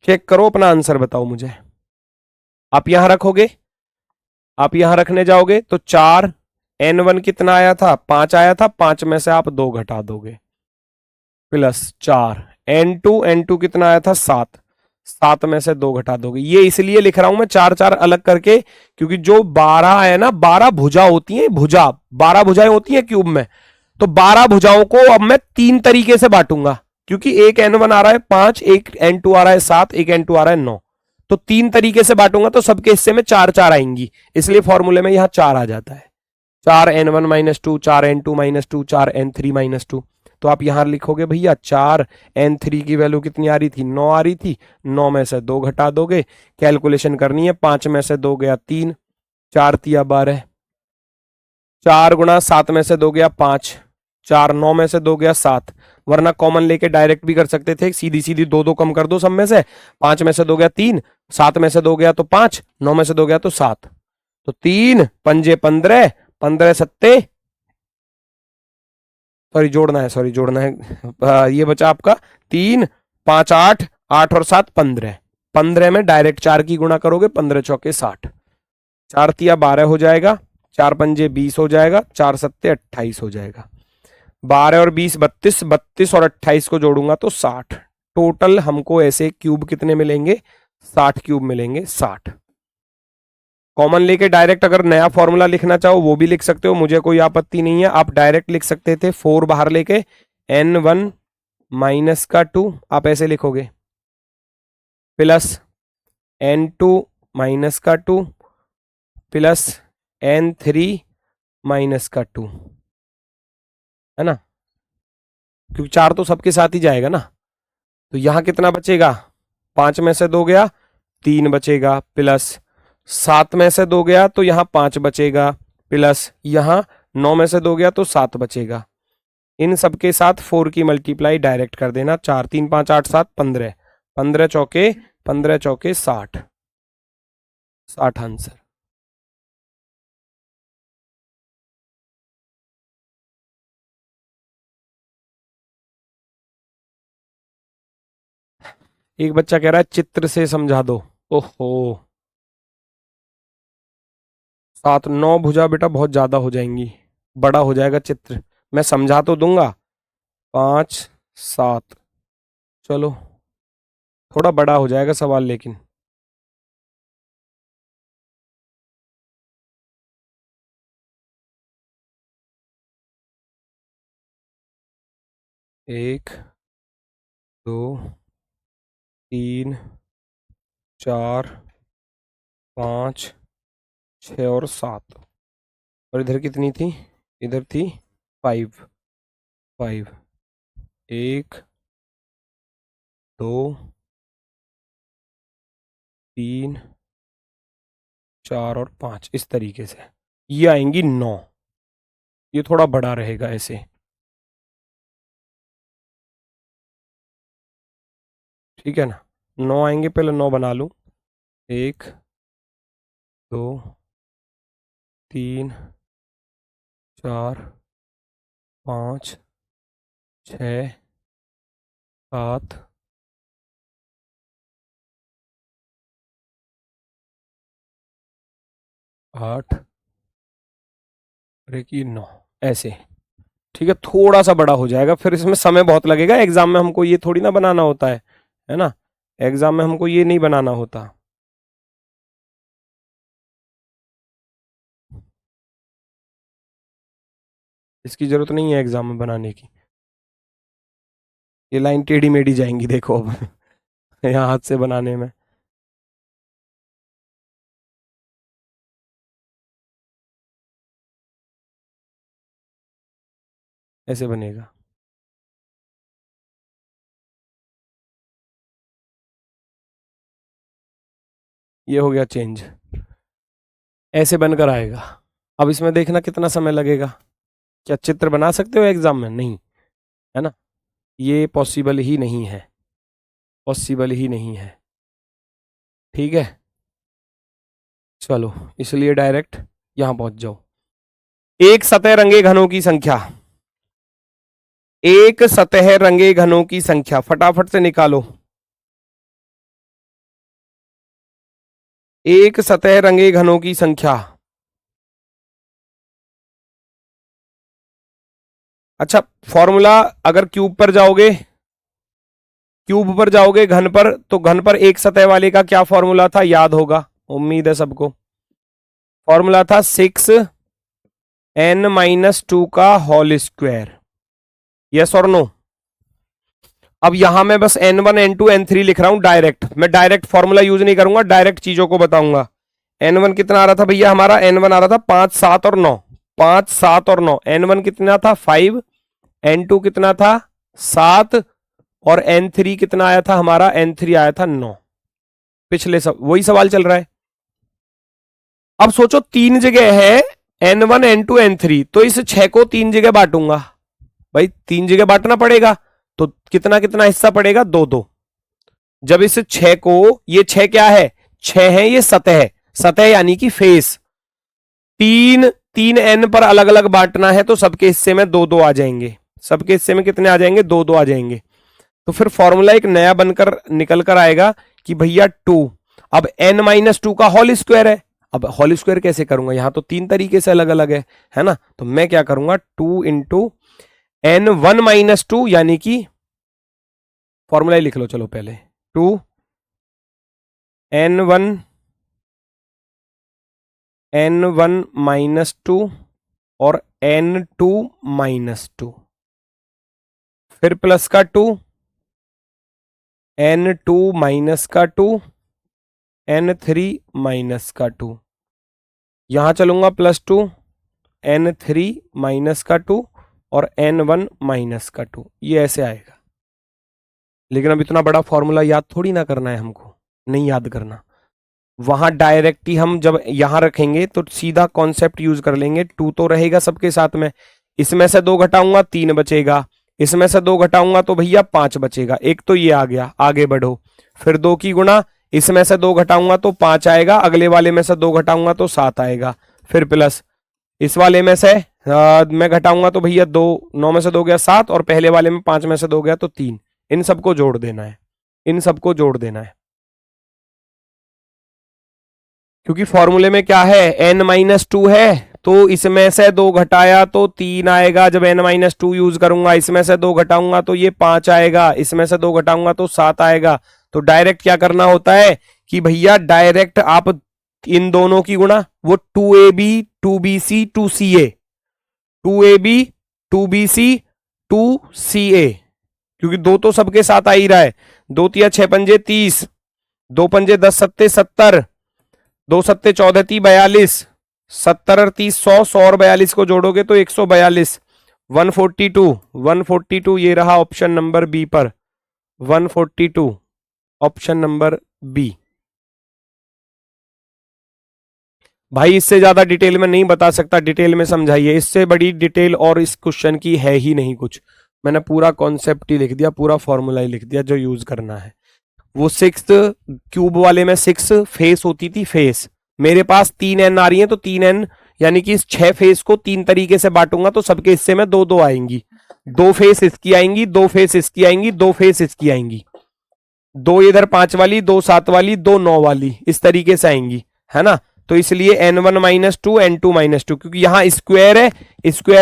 S1: चेक करो अपना आंसर, बताओ मुझे। आप यहां रखोगे, आप यहां रखने जाओगे तो 4, n1 कितना आया था, 5 आया था, 5 में से आप 2 घटा दोगे, प्लस 4, n2 कितना आया था, 7, 7 में से 2 घटा दोगे। ये इसलिए लिख रहा हूं मैं 4×4 अलग करके, क्योंकि जो 12 है ना, 12 भुजा होती है, भुजा 12 भुजाएं होती है क्यूब में। तो 12 भुजाओं को अब मैं 3 तरीके से बांटूंगा, क्योंकि एक n1 आ रहा है 5, एक n2 आ रहा है 7, एक n2 आ रहा है 9। तो 3 तरीके से बांटूंगा तो सबके हिस्से में 4×4 आएंगी, इसलिए फॉर्मूले में यहां 4 आ जाता है। 4n1-2, 4n2-2, 4n3-2। तो आप यहां लिखोगे भैया 4n3 की वैल्यू कितनी आ रही थी, 9 आ रही थी, 9 में से 2 घटा दोगे, कैलकुलेशन करनी है, 5 में से 2 गया 3, 4 तिया 12, 4 गुणा 7 में से 2 गया 5, 4 9 में से 2 गया 7, वरना कॉमन लेके डायरेक्ट भी कर सकते थे, सीधी सीधी 2 2 कम कर दो सब में से, 5 में से 2 गया 3, 7 में से 2 गया तो 5, 9 में से 2 गया तो 7, तो 3 पंजे 15, 15 सत्ते, सॉरी जोड़ना है, सॉरी जोड़ना है, ये बचा आपका 3 5 8, 8 और 7 15, 15 में डायरेक्ट 4 की गुणा करोगे, 15 चौके 60, 4 तिया 12 हो जाएगा, 4 पंजे 20 हो जाएगा, 4 सत्ते 28 हो जाएगा, 12 और 20 32, 32 और 28 को जोड़ूंगा तो 60। टोटल हमको ऐसे क्यूब कितने मिलेंगे, 60 क्यूब मिलेंगे, 60। कॉमन लेके डायरेक्ट अगर नया फॉर्मूला लिखना चाहो वो भी लिख सकते हो, मुझे कोई आपत्ति नहीं है। आप डायरेक्ट लिख सकते थे 4 बाहर लेके, n1-2 आप ऐसे लिखोगे, प्लस n2-2 प्लस n3-2, है ना, क्योंकि 4 तो सबके साथ ही जाएगा ना। तो यहां कितना बचेगा, 5 में से 2 गया, 3 बचेगा, प्लस 7 में से 2 गया तो यहां 5 बचेगा, प्लस यहां 9 में से 2 गया तो 7 बचेगा। इन सबके साथ 4 की मल्टीप्लाई डायरेक्ट कर देना, 4 3 5 8 7 15, 15 चौके 15 चौके 60, 60 आंसर। एक बच्चा कह रहा है चित्र से समझा दो। ओहो, 7 9 भुजा बेटा बहुत ज्यादा हो जाएंगी, बड़ा हो जाएगा चित्र, मैं समझा तो दूंगा, 5 7, चलो थोड़ा बड़ा हो जाएगा सवाल, लेकिन एक 2 3 4 5 6 और 7, और इधर कितनी थी, इधर थी 5, 5, 1 2 3 4 और 5, इस तरीके से ये आएंगी 9। ये थोड़ा बड़ा रहेगा ऐसे, ठीक है ना। 9 आएंगे, पहले 9 बना लूं। 1 2 3 4 5 6 7 8 और एक ये 9, ऐसे। ठीक है, थोड़ा सा बड़ा हो जाएगा, फिर इसमें समय बहुत लगेगा। एग्जाम में हमको ये थोड़ी ना बनाना होता है ना। एग्जाम में हमको ये नहीं बनाना होता। इसकी जरूरत नहीं है एग्जाम में बनाने की। ये लाइन टेढ़ी मेढ़ी जाएंगी देखो अब यहाँ हाथ से बनाने में। ऐसे बनेगा। ये हो गया चेंज, ऐसे बनकर आएगा। अब इसमें देखना कितना समय लगेगा। क्या चित्र बना सकते हो एग्जाम में? नहीं, है ना। ये पॉसिबल ही नहीं है, पॉसिबल ही नहीं है। ठीक है, चलो इसलिए डायरेक्ट यहां पहुंच जाओ। एक सतह रंगे घनों की संख्या, एक सतह रंगे घनों की संख्या फटाफट से निकालो। एक सतह रंगे घनों की संख्या। अच्छा, फॉर्मूला अगर क्यूब पर जाओगे, क्यूब पर जाओगे घन पर, तो घन पर एक सतह वाले का क्या फॉर्मूला था, याद होगा, उम्मीद है सबको। फॉर्मूला था 6n-2 का होल स्क्वायर। यस और नो? अब यहां मैं बस n1 n2 n3 लिख रहा हूं डायरेक्ट, मैं डायरेक्ट फॉर्मूला यूज नहीं करूंगा, डायरेक्ट चीजों को बताऊंगा। n1 कितना आ रहा था भैया हमारा? n1 आ रहा था 5 7 और 9, 5 7 और 9। n1 कितना था? 5। n2 कितना था? 7। और n3 कितना आया था हमारा? n3 आया था 9। पिछले सब वही सवाल चल रहा है। अब सोचो तीन जगह है n1 n2 n3, तो इस 6 को तीन जगह बांटूंगा। भाई तीन जगह बांटना पड़ेगा, तो कितना कितना हिस्सा पड़ेगा? 2-2। जब इस 6 को, ये 6 क्या है? 6 है ये सतह, सतह यानी कि फेस। तीन तीन n पर अलग अलग बांटना है, तो सबके हिस्से में 2-2 आ जाएंगे। सबके हिस्से में कितने आ जाएंगे? 2-2 आ जाएंगे। तो फिर फॉर्मूला एक नया बनकर निकल कर आएगा कि भैया 2, अब n-2 का होल स्क्वायर है। अब होल स्क्वायर कैसे करूंगा? यहां तो तीन तरीके से अलग अलग है ना। तो मैं क्या करूंगा? 2 इंटू n1-2, यानी कि फॉर्मूला ही लिख लो चलो पहले। 2 n1-2 और n2-2, फिर प्लस का 2, n2-2, n3-2। यहां चलूंगा +2, n3-2 और n1-2। ये ऐसे आएगा। लेकिन अब इतना बड़ा फॉर्मूला याद थोड़ी ना करना है हमको, नहीं याद करना। वहां डायरेक्ट ही हम जब यहां रखेंगे तो सीधा कॉन्सेप्ट यूज कर लेंगे। 2 तो रहेगा सबके साथ में, इसमें से 2 घटाऊंगा 3 बचेगा, इसमें से 2 घटाऊंगा तो भैया 5 बचेगा। एक तो ये आ गया, आगे बढ़ो। फिर 2 की गुणा, इसमें से 2 घटाऊंगा तो 5 आएगा, अगले वाले में से 2 घटाऊंगा तो 7 आएगा। फिर प्लस इस वाले में से मैं घटाऊंगा तो भैया 2, 9 में से 2 गया 7, और पहले वाले में 5 में से 2 गया तो 3। इन सबको जोड़ देना है, इन सबको जोड़ देना है। क्योंकि फॉर्मूले में क्या है? n-2 है, तो इसमें से 2 घटाया तो 3 आएगा। जब n-2 यूज करूंगा, इसमें से 2 घटाऊंगा तो ये 5 आएगा, इसमें से 2 घटाऊंगा तो 7 आएगा। तो डायरेक्ट क्या करना होता है कि भैया डायरेक्ट आप इन दोनों की गुणा, वो 2ab 2bc 2ca, 2ab 2bc 2ca, क्योंकि 2 तो सबके साथ आ ही रहा है। 2 तिया 6 पंजे 30, 2 पंजे 10 सत्ते 70, 2 सत्ते 14 ती 42, 70 और 30 100, 100 और 42 को जोड़ोगे तो 142, 142, 142 ये रहा ऑप्शन नंबर बी पर, 142 ऑप्शन नंबर बी। भाई इससे ज्यादा डिटेल में नहीं बता सकता, डिटेल में समझाइए, इससे बड़ी डिटेल और इस क्वेश्चन की है ही नहीं कुछ। मैंने पूरा कॉन्सेप्ट ही लिख दिया, पूरा फॉर्मूला ही लिख दिया जो यूज करना है। वो 6 क्यूब वाले में 6 फेस होती थी, फेस मेरे पास 3 एन आ रही है, तो 3 एन यानी कि इस 6 फेस को 3 तरीके से बांटूंगा तो सबके हिस्से में 2 2 आएंगी, 2 फेस इसकी आएंगी, 2 फेस इसकी आएंगी, 2 फेस इसकी आएंगी, 2 इधर 5 वाली, 2 7 वाली, 2 9 वाली, इस तरीके से आएंगी, है ना। तो इसलिए n1 minus two n2 minus two, क्योंकि यहां स्क्वायर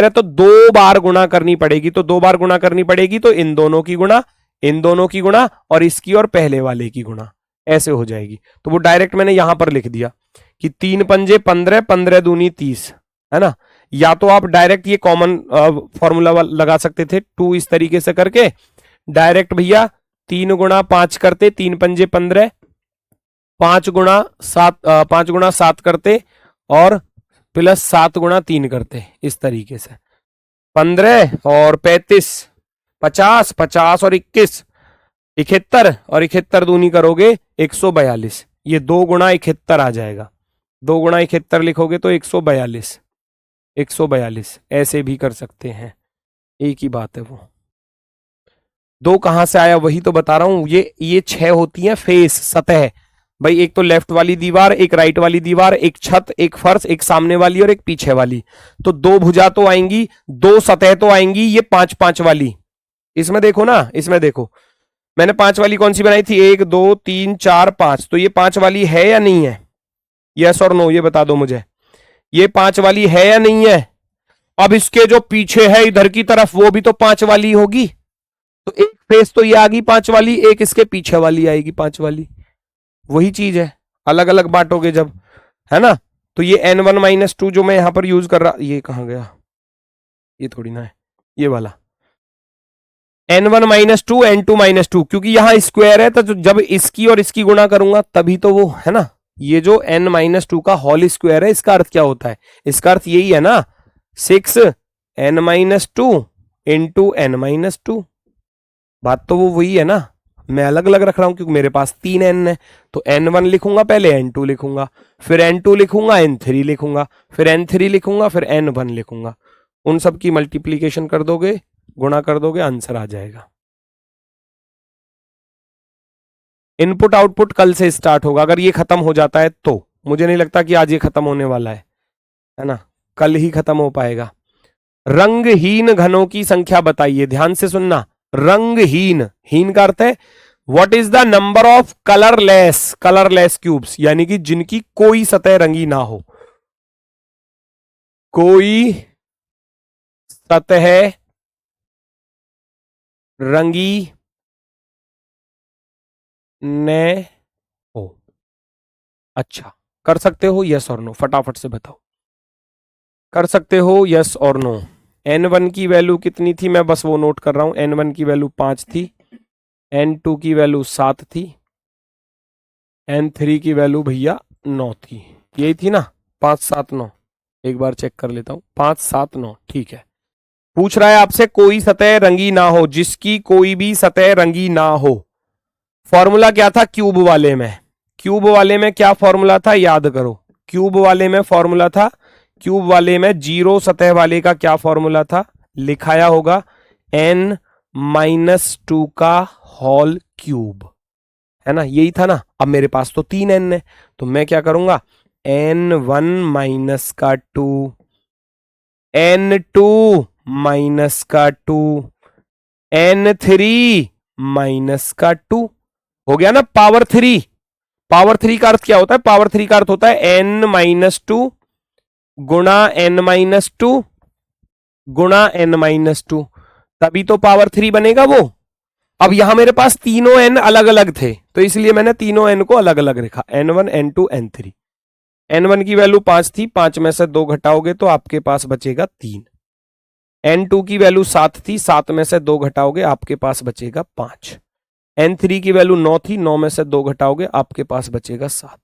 S1: है तो 2 बार गुणा करनी पड़ेगी, तो 2 बार गुणा करनी पड़ेगी, तो इन दोनों की गुणा, इन दोनों की गुणा और इसकी और पहले वाले की गुणा, ऐसे हो जाएगी। तो वो डायरेक्ट मैंने यहां पर लिख दिया कि 3 पंजे 15, 15 दूनी 30, है ना। या तो आप डायरेक्ट ये कॉमन फॉर्मूला लगा सकते थे, 2 इस तरीके से करके डायरेक्ट भैया 3 गुणा 5 करते, 3 पंजे 15, 5 गुणा 7 करते और प्लस 7 गुणा 3 करते, इस तरीके से 15 और 35, 50, 50 और 21, 71 और 71 दूनी करोगे 142, ये 2 गुणा 71 आ जाएगा, 2 गुणा 71 लिखोगे तो 142, 142 ऐसे भी कर सकते हैं, एक ही बात है। वो 2 कहां से आया वही तो बता रहा हूं, ये 6 होती है फेस, सतह भाई, एक तो लेफ्ट वाली दीवार, एक राइट वाली दीवार, एक छत, एक फर्श, एक सामने वाली और एक पीछे वाली, तो 2 भुजा तो आएंगी, 2 सतह तो आएंगी, ये 5 5 वाली। इसमें देखो ना, इसमें देखो मैंने 5 वाली कौन सी बनाई थी, 1 2 3 4 5, तो ये 5 वाली है या नहीं है, यस और नो ये बता दो मुझे, ये 5 वाली है या नहीं है। अब इसके जो पीछे है इधर की तरफ वो भी तो 5 वाली होगी, तो एक फेस तो ये आ गई 5 वाली, एक इसके पीछे वाली आएगी 5 वाली, वही चीज है, अलग अलग बांटोगे जब, है ना। तो ये n1 माइनस टू जो मैं यहां पर यूज कर रहा, ये कहां गया, ये थोड़ी ना है, ये वाला n1 minus two n2 minus two, क्योंकि यहां स्क्वायर है तो जब इसकी और इसकी गुणा करूंगा तभी तो वो, है ना। ये जो n माइनस टू का होल स्क्वायर है, इसका अर्थ क्या होता है, इसका अर्थ यही है ना, 6 n minus two into n minus two, बात तो वो वही है ना। मैं अलग अलग रख रहा हूं क्योंकि मेरे पास 3 n है, तो n1 लिखूंगा, पहले n2 लिखूंगा, फिर n2 लिखूंगा, n3 लिखूंगा, फिर n3 लिखूंगा, फिर n1 लिखूंगा, उन सब की मल्टीप्लीकेशन कर दोगे, गुणा कर दोगे, आंसर आ जाएगा। इनपुट आउटपुट कल से स्टार्ट होगा, अगर ये खत्म हो जाता है तो, मुझे नहीं लगता कि आज ये खत्म होने वाला है ना, कल ही खत्म हो पाएगा। रंगहीन घनों की संख्या बताइए, ध्यान से सुनना, रंगहीन, हीन का अर्थ है what is the number of colourless cubes, यानी कि जिनकी कोई सतह रंगी ना हो, कोई सतह रंगी न हो। अच्छा, कर सकते हो यस और नो, फटाफट से बताओ, कर सकते हो यस और नो। n1 की वैल्यू कितनी थी, मैं बस वो नोट कर रहा हूं, n1 की वैल्यू 5 थी, n2 की वैल्यू 7 थी, n3 की वैल्यू भैया 9 थी, यही थी ना, 5 7 9, एक बार चेक कर लेता हूं, 5 7 9, ठीक है। पूछ रहा है आपसे कोई सतह रंगी ना हो, जिसकी कोई भी सतह रंगी ना हो। फॉर्मूला क्या था क्यूब वाले में, क्यूब वाले में क्या फॉर्मूला था याद करो, क्यूब वाले में फॉर्मूला था, क्यूब वाले में जीरो सतह वाले का क्या फॉर्मूला था, लिखाया होगा n माइनस टू का होल क्यूब, है ना, यही था ना। अब मेरे पास तो 3 n है, तो मैं क्या करूंगा, n1 माइनस का 2, n2 माइनस का 2, n3 माइनस का 2, हो गया ना पावर 3। पावर 3 का अर्थ क्या होता है, पावर 3 का अर्थ होता है n माइनस टू गुणा n माइनस टू गुणा n माइनस टू, तभी तो पावर 3 बनेगा वो। अब यहां मेरे पास तीनों n अलग अलग थे, तो इसलिए मैंने तीनों n को अलग अलग लिखा, n1 n2 n3। n1 की वैल्यू 5 थी, 5 में से 2 घटाओगे तो आपके पास बचेगा 3। n2 की वैल्यू 7 थी, 7 में से 2 घटाओगे आपके पास बचेगा 5। n3 की वैल्यू 9 थी, 9 में से 2 घटाओगे आपके पास बचेगा 7।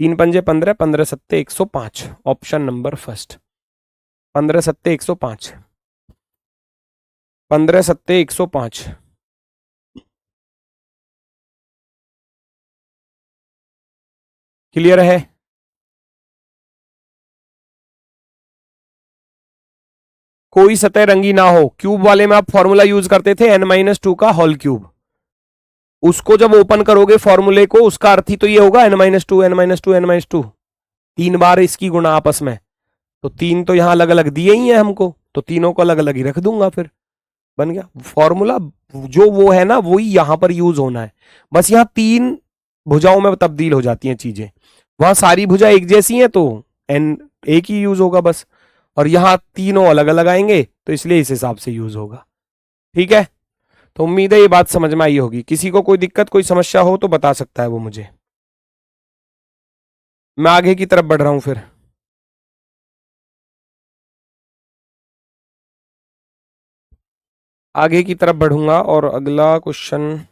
S1: 3 पंजे 15, 15 सत्ते 105, ऑप्शन नंबर फर्स्ट। 15 सत्ते 105, 15 सत्ते 105। क्लियर है? कोई सतह रंगी ना हो। क्यूब वाले में आप फॉर्मूला यूज करते थे n-2 का होल क्यूब। उसको जब ओपन करोगे फॉर्मूले को, उसका अर्थ ही तो ये होगा n-2 n-2 n-2, 3 बार इसकी गुणा आपस में। तो 3 तो यहां अलग अलग दिए ही है हमको, तो तीनों को अलग अलग ही रख दूंगा, फिर बन गया फॉर्मूला। जो वो है ना वही यहां पर यूज होना है। बस यहां 3 भुजाओं में तब्दील हो जाती हैं चीजें। वहां सारी भुजा एक जैसी हैं तो n एक ही यूज होगा बस, और यहां तीनों अलग अलग आएंगे तो इसलिए इस हिसाब से यूज होगा। ठीक है, तो उम्मीद है ये बात समझ में आई होगी। किसी को कोई दिक्कत कोई समस्या हो तो बता सकता है वो मुझे। मैं आगे की तरफ बढ़ रहा हूं फिर। आगे की तरफ बढ़ूंगा और अगला क्वेश्चन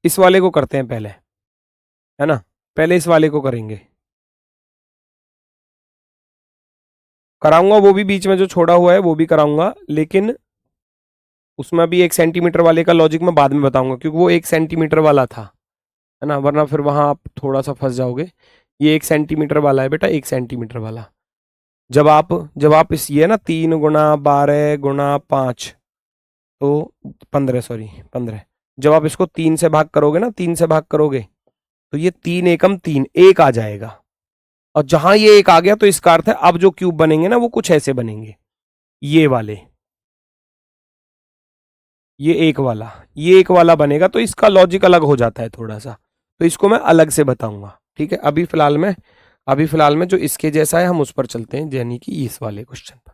S1: इस वाले को करते हैं पहले, है ना? पहले इस वाले को करेंगे, कराऊंगा वो भी बीच में जो छोड़ा हुआ है वो भी कराऊंगा, लेकिन उसमें भी 1 सेंटीमीटर वाले का लॉजिक मैं बाद में बताऊंगा, क्योंकि वो 1 सेंटीमीटर वाला था, है ना? वरना फिर वहां आप थोड़ा सा फंस जाओगे। ये 1 सेंटीमीटर वाला है बेटा, 1 सेंटीमीटर वाला। जब आप इस ये ना 3 × 12 × 5 तो 15, सॉरी 15, जब आप इसको 3 से भाग करोगे ना, 3 से भाग करोगे तो ये 3 एकम 3 एक आ जाएगा। और जहां ये एक आ गया तो इसका अर्थ है अब जो क्यूब बनेंगे ना वो कुछ ऐसे बनेंगे, ये वाले, ये एक वाला बनेगा। तो इसका लॉजिक अलग हो जाता है थोड़ा सा, तो इसको मैं अलग से बताऊंगा। ठीक है, अभी फिलहाल में जो इसके जैसा है हम उस पर चलते हैं, यानी कि इस वाले क्वेश्चन पर।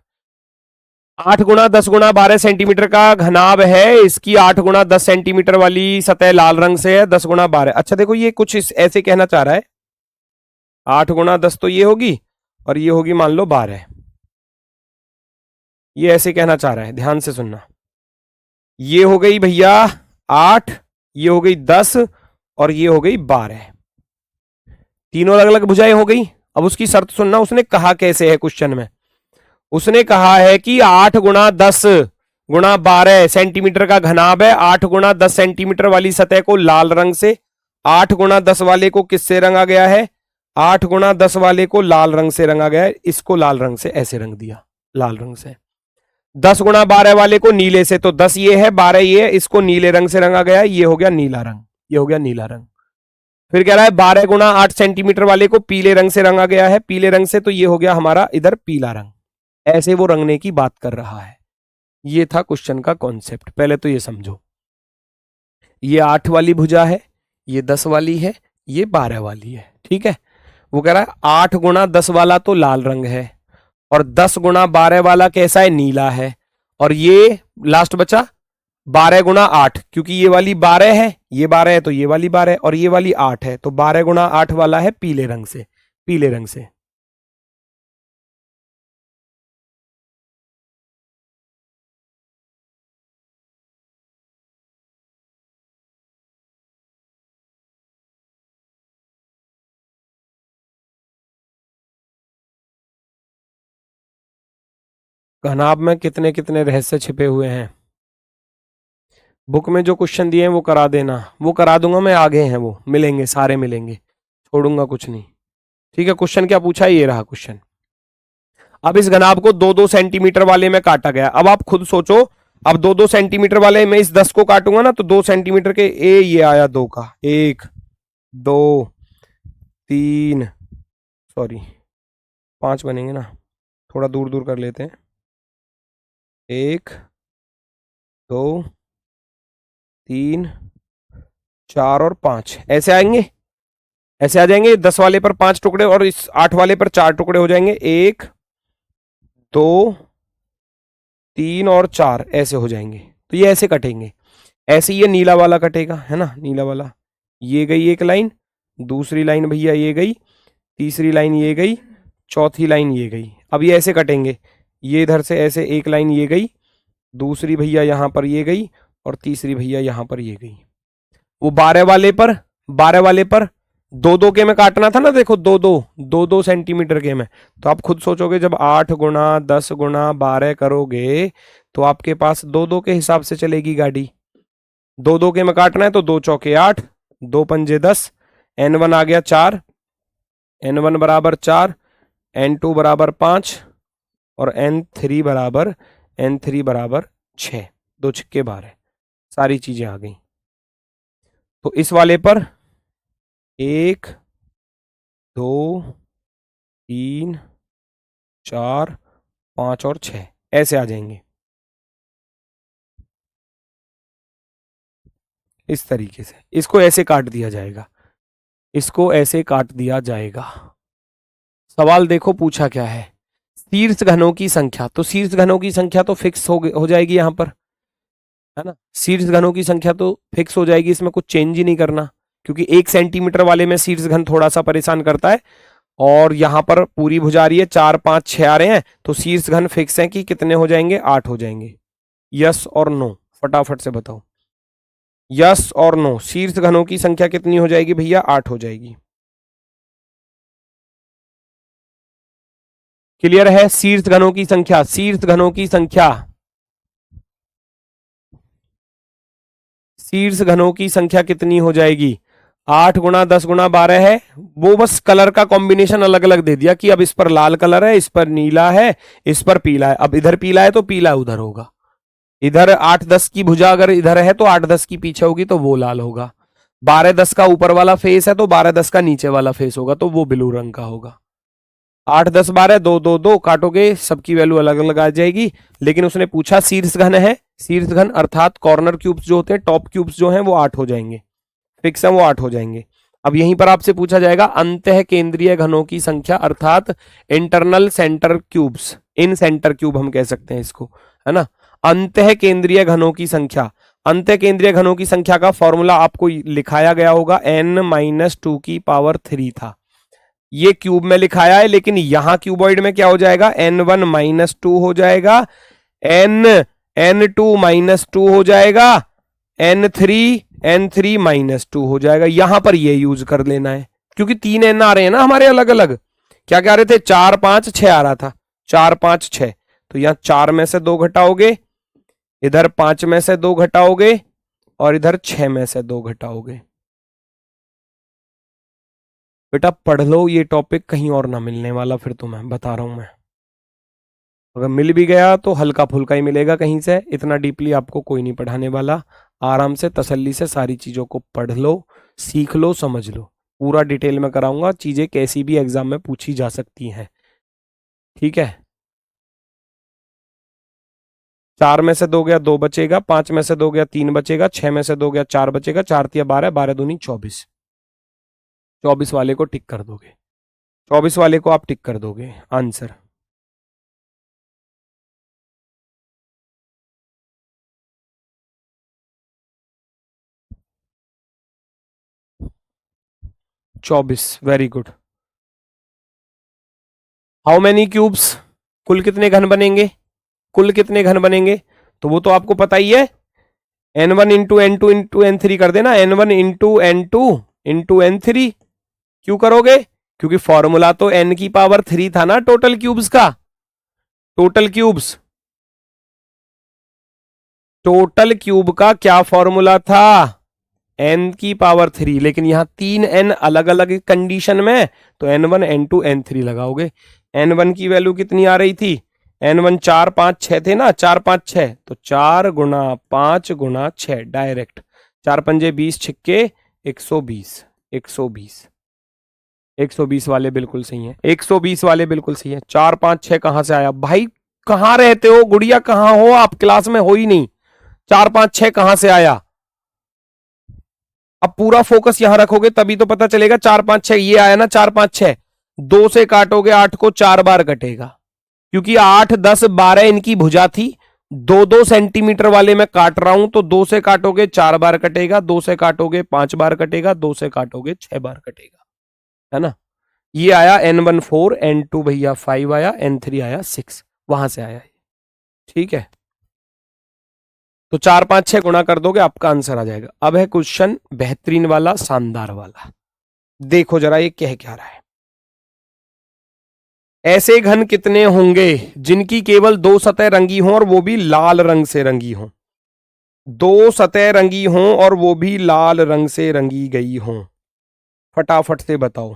S1: 8 × 10 × 12 सेंटीमीटर का घनाभ है, इसकी 8 × 10 सेंटीमीटर वाली सतह लाल रंग से है, 10 × 12। अच्छा देखो, ये कुछ ऐसे कहना चाह रहा है, 8 × 10 तो ये होगी, और ये होगी मान लो 12। ये ऐसे कहना चाह रहा है, ध्यान से सुनना। ये हो गई भैया 8, ये हो गई 10, और ये हो गई 12। तीनों अलग अलग भुजाएं हो गई। अब उसकी शर्त सुनना, उसने कहा कैसे है क्वेश्चन में। उसने कहा है कि 8 × 10 × 12 सेंटीमीटर का घनाभ है, 8 × 10 सेंटीमीटर वाली सतह को लाल रंग से, 8 × 10 वाले को किससे रंगा गया है? 8 × 10 वाले को लाल रंग से रंगा गया है। इसको लाल रंग से ऐसे रंग दिया, लाल रंग से। 10 × 12 वाले को नीले से, तो 10 ये है 12 ये है, इसको नीले रंग से रंगा गया है, ये हो गया नीला रंग, ये हो गया नीला रंग। फिर कह रहा है 12 × 8 सेंटीमीटर वाले को पीले रंग से रंगा गया है, पीले रंग से, तो ये हो गया हमारा इधर पीला रंग। ऐसे वो रंगने की बात कर रहा है। ये था क्वेश्चन का कॉन्सेप्ट। पहले तो ये समझो, ये 8 वाली भुजा है, ये 10 वाली है, ये 12 वाली है। ठीक है, वो कह रहा है 8 × 10 वाला तो लाल रंग है, और 10 × 12 वाला कैसा है? नीला है। और ये लास्ट बचा 12 × 8, क्योंकि ये वाली 12 है, ये 12 है, तो ये वाली 12 है, और ये वाली 8 है, तो 12 × 8 वाला है पीले रंग से, पीले रंग से। घनाभ में कितने कितने रहस्य छिपे हुए हैं। बुक में जो क्वेश्चन दिए हैं वो करा देना, वो करा दूंगा मैं, आगे हैं वो, मिलेंगे, सारे मिलेंगे, छोड़ूंगा कुछ नहीं। ठीक है, क्वेश्चन क्या पूछा है? ये रहा क्वेश्चन। अब इस घनाभ को 2-2 सेंटीमीटर वाले में काटा गया। अब आप खुद सोचो, अब 2-2 सेंटीमीटर वाले में इस 10 को काटूंगा ना, तो 2 सेंटीमीटर के ये आया 2 का, 1 2 3, सॉरी 5 बनेंगे ना, थोड़ा दूर दूर कर लेते हैं, 1 2 3 4 और 5 ऐसे आएंगे, ऐसे आ जाएंगे। 10 वाले पर 5 टुकड़े और इस 8 वाले पर 4 टुकड़े हो जाएंगे, 1 2 3 और 4 ऐसे हो जाएंगे। तो ये ऐसे कटेंगे, ऐसे ये नीला वाला कटेगा, है ना? नीला वाला, ये गई एक लाइन, दूसरी लाइन भैया ये गई, तीसरी लाइन ये गई, चौथी लाइन ये गई। अब ये ऐसे कटेंगे, ये इधर से ऐसे एक लाइन ये गई, दूसरी भैया यहां पर ये गई, और तीसरी भैया यहां पर ये गई। वो 12 वाले पर 2-2 के में काटना था ना, देखो 2-2 सेंटीमीटर के में। तो आप खुद सोचोगे जब 8 गुणा 10 गुणा 12 करोगे तो आपके पास 2-2 के हिसाब से चलेगी गाड़ी। 2-2 के में काटना है तो 2 चौके 8, 2 पंजे 10, n1 आ गया 4, n1 बराबर 4, n2 बराबर 5 और n3 बराबर 6। 2 छिक्के 12, सारी चीजें आ गई। तो इस वाले पर 1 2 3 4 5 और 6 ऐसे आ जाएंगे, इस तरीके से। इसको ऐसे काट दिया जाएगा, इसको ऐसे काट दिया जाएगा। सवाल देखो पूछा क्या है, शीर्ष घनों की संख्या। तो शीर्ष घनों की संख्या तो फिक्स हो जाएगी यहां पर, है ना। शीर्ष घनों की संख्या तो फिक्स हो जाएगी, इसमें कुछ चेंज ही नहीं करना, क्योंकि 1 सेंटीमीटर वाले में शीर्ष घन थोड़ा सा परेशान करता है। और यहां पर पूरी भुजा रही है, 4 5 6 आ रहे हैं, तो शीर्ष घन फिक्स है कि कितने हो जाएंगे, 8 हो जाएंगे। यस और नो, फटाफट से बताओ, यस और नो। शीर्ष घनों की संख्या कितनी हो जाएगी भैया, 8 हो जाएगी। क्लियर है। शीर्ष घनों की संख्या, शीर्ष घनों की संख्या, शीर्ष घनों की संख्या कितनी हो जाएगी, 8 गुणा 10 गुणा 12 है। वो बस कलर का कॉम्बिनेशन अलग अलग दे दिया कि अब इस पर लाल कलर है, इस पर नीला है, इस पर पीला है। अब इधर पीला है तो पीला उधर होगा, इधर 8-10 की भुजा अगर इधर है तो 8-10 की पीछे होगी तो वो लाल होगा। 12-10 का ऊपर वाला फेस है तो 12-10 का नीचे वाला फेस होगा तो वो ब्लू रंग का होगा। 8-10-12 2-2-2 काटोगे, सबकी वैल्यू अलग अलग आ जाएगी। लेकिन उसने पूछा शीर्ष घन है, शीर्ष घन अर्थात कॉर्नर क्यूब्स जो होते हैं, टॉप क्यूब्स जो हैं वो 8 हो जाएंगे, फिक्स है वो 8 हो जाएंगे। अब यहीं पर आपसे पूछा जाएगा अंतः केंद्रीय घनों की संख्या अर्थात इंटरनल सेंटर क्यूब्स, इन सेंटर क्यूब हम कह सकते हैं इसको, है ना। अंतः केंद्रीय घनों की संख्या, अंतः केंद्रीय घनों की संख्या का फॉर्मूला आपको लिखाया गया होगा, n-2 की पावर 3 था। ये क्यूब में लिखाया है, लेकिन यहां क्यूबॉइड में क्या हो जाएगा, n1-2 हो जाएगा, n2-2 हो जाएगा, n3-2 हो जाएगा। यहां पर ये यूज कर लेना है, क्योंकि 3 n आ रहे हैं ना हमारे अलग अलग। क्या क्या आ रहे थे, 4 5 6 आ रहा था, 4 5 6। तो यहां 4 में से 2 घटाओगे, इधर 5 में से 2 घटाओगे, और इधर 6 में से 2 घटाओगे। बेटा पढ़ लो, ये टॉपिक कहीं और ना मिलने वाला, फिर तो मैं बता रहा हूं मैं। अगर मिल भी गया तो हल्का फुल्का ही मिलेगा कहीं से, इतना डीपली आपको कोई नहीं पढ़ाने वाला। आराम से तसल्ली से सारी चीजों को पढ़ लो, सीख लो, समझ लो। पूरा डिटेल में कराऊंगा, चीजें कैसी भी एग्जाम में पूछी जा सकती हैं, ठीक है। 4 में से 2 गया 2 बचेगा, 5 में से 2 गया 3 बचेगा, 6 में से 2 गया 4 बचेगा, 4 तिया 12, 12 दूनी 24। 24 वाले को टिक कर दोगे, 24 वाले को आप टिक कर दोगे आंसर। चौबीस, very good. How many cubes, कुल कितने घन बनेंगे, कुल कितने घन बनेंगे, तो वो तो आपको पता ही है, n1 into n2 into n3 कर देना, n1 into n2 into n3। क्यों करोगे, क्योंकि फॉर्मूला तो n की पावर 3 था ना टोटल क्यूब्स का। टोटल क्यूब्स, टोटल क्यूब का क्या फॉर्मूला था, n की पावर 3। लेकिन यहां 3 n अलग अलग कंडीशन में, तो n1 n2 n3 लगाओगे। n1 की वैल्यू कितनी आ रही थी, n1 4 5 6 थे ना, 4 5 6, तो 4 गुणा 5 गुणा 6 डायरेक्ट, 4 पंजे 20 छिक्के 120, 120, 120 वाले बिल्कुल सही है, 120 वाले बिल्कुल सही है। 4 5 6 कहां से आया भाई, कहां रहते हो गुड़िया, कहां हो आप, क्लास में हो ही नहीं। 4 5 6 कहां से आया, अब पूरा फोकस यहां रखोगे तभी तो पता चलेगा। 4 5 6 ये आया ना, 4 5 6, 2 से काटोगे 8 को 4 बार कटेगा, क्योंकि 8 10 12 इनकी भुजा थी। 2-2 सेंटीमीटर वाले में काट रहा हूं, तो 2 से काटोगे 4 बार कटेगा, 2 से काटोगे 5 बार कटेगा, 2 से काटोगे 6 बार कटेगा, है ना। ये आया N1 4, N2 भैया 5 आया, N3 आया 6, वहां से आया। ठीक है, तो 4 5 6 गुणा कर दोगे आपका आंसर आ जाएगा। अब है क्वेश्चन बेहतरीन वाला, शानदार वाला। देखो जरा ये कह क्या रहा है। ऐसे घन कितने होंगे जिनकी केवल 2 सतह रंगी हों और वो भी लाल रंग से रंगी हों। 2 सतह रंगी हों और वो भी लाल रंग से रंगी गई हों। फटाफट से बताओ।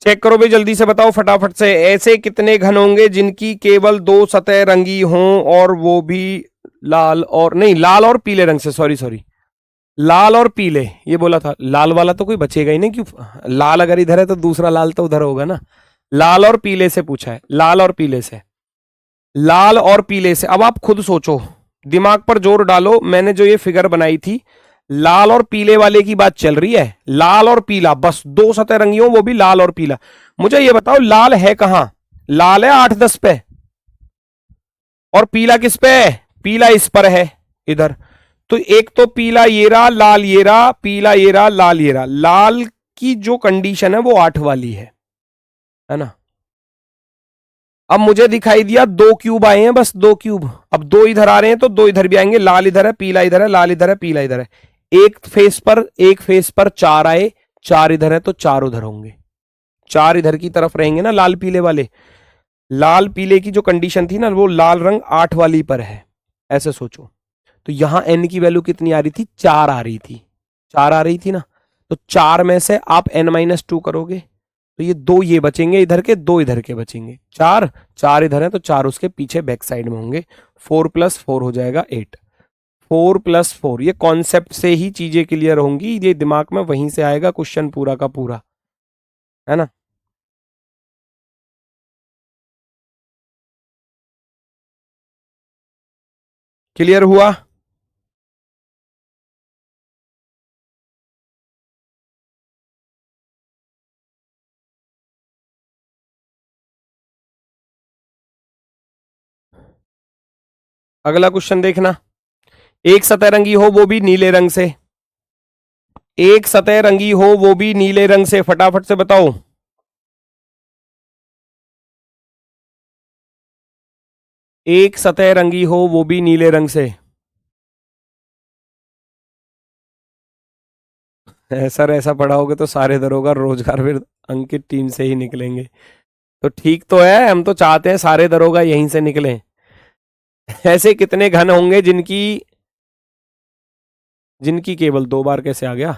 S1: चेक करो भाई, जल्दी से बताओ फटाफट से। ऐसे कितने घन होंगे जिनकी केवल 2 सतह रंगी हों और वो भी लाल और नहीं, लाल और पीले रंग से, सॉरी सॉरी, लाल और पीले ये बोला था। लाल वाला तो कोई बचेगा ही नहीं, क्यों? लाल अगर इधर है तो दूसरा लाल तो उधर होगा ना। लाल और पीले से पूछा है, लाल और पीले से, लाल और पीले से। अब आप खुद सोचो, दिमाग पर जोर डालो। मैंने जो ये फिगर बनाई थी, लाल और पीले वाले की बात चल रही है। लाल और पीला, बस 2 सतह रंगी हो, वो भी लाल और पीला। मुझे ये बताओ लाल है कहां? लाल है 8-10 पे, और पीला किस पे है? पीला इस पर है, इधर। तो एक तो पीला ये रहा, लाल ये रहा, पीला ये रहा, लाल ये रहा। लाल की जो कंडीशन है वो 8 वाली है ना। अब मुझे दिखाई दिया 2 क्यूब आए हैं, बस 2 क्यूब। अब 2 इधर आ रहे हैं तो 2 इधर भी आएंगे। लाल इधर है, पीला इधर है, लाल इधर है, पीला इधर है। एक फेस पर 4 आए, 4 इधर है तो 4 उधर होंगे। 4 इधर की तरफ रहेंगे ना, लाल पीले वाले। लाल पीले की जो कंडीशन थी ना, वो लाल रंग 8 वाली पर है, ऐसे सोचो। तो यहां n की वैल्यू कितनी आ रही थी? 4 आ रही थी। 4 आ रही थी ना, तो 4 में से आप n-2 करोगे तो ये 2 ये बचेंगे इधर के, 2 इधर के बचेंगे। 4 4 इधर है तो 4 उसके पीछे बैक साइड में होंगे। 4 + 4 हो जाएगा 8। 4 + 4, ये कॉन्सेप्ट से ही चीजें क्लियर होंगी, ये दिमाग में वहीं से आएगा क्वेश्चन पूरा का पूरा, है ना। क्लियर हुआ? अगला क्वेश्चन देखना। एक सतह रंगी हो वो भी नीले रंग से, एक सतह रंगी हो वो भी नीले रंग से, फटाफट से बताओ। एक सतह रंगी हो वो भी नीले रंग से। सर ऐसा पढ़ाओगे तो सारे दरोगा रोजगार फिर अंकित टीम से ही निकलेंगे। तो ठीक तो है, हम तो चाहते हैं सारे दरोगा यहीं से निकलें। ऐसे कितने घन होंगे जिनकी जिनकी केवल 2 बार, कैसे आ गया?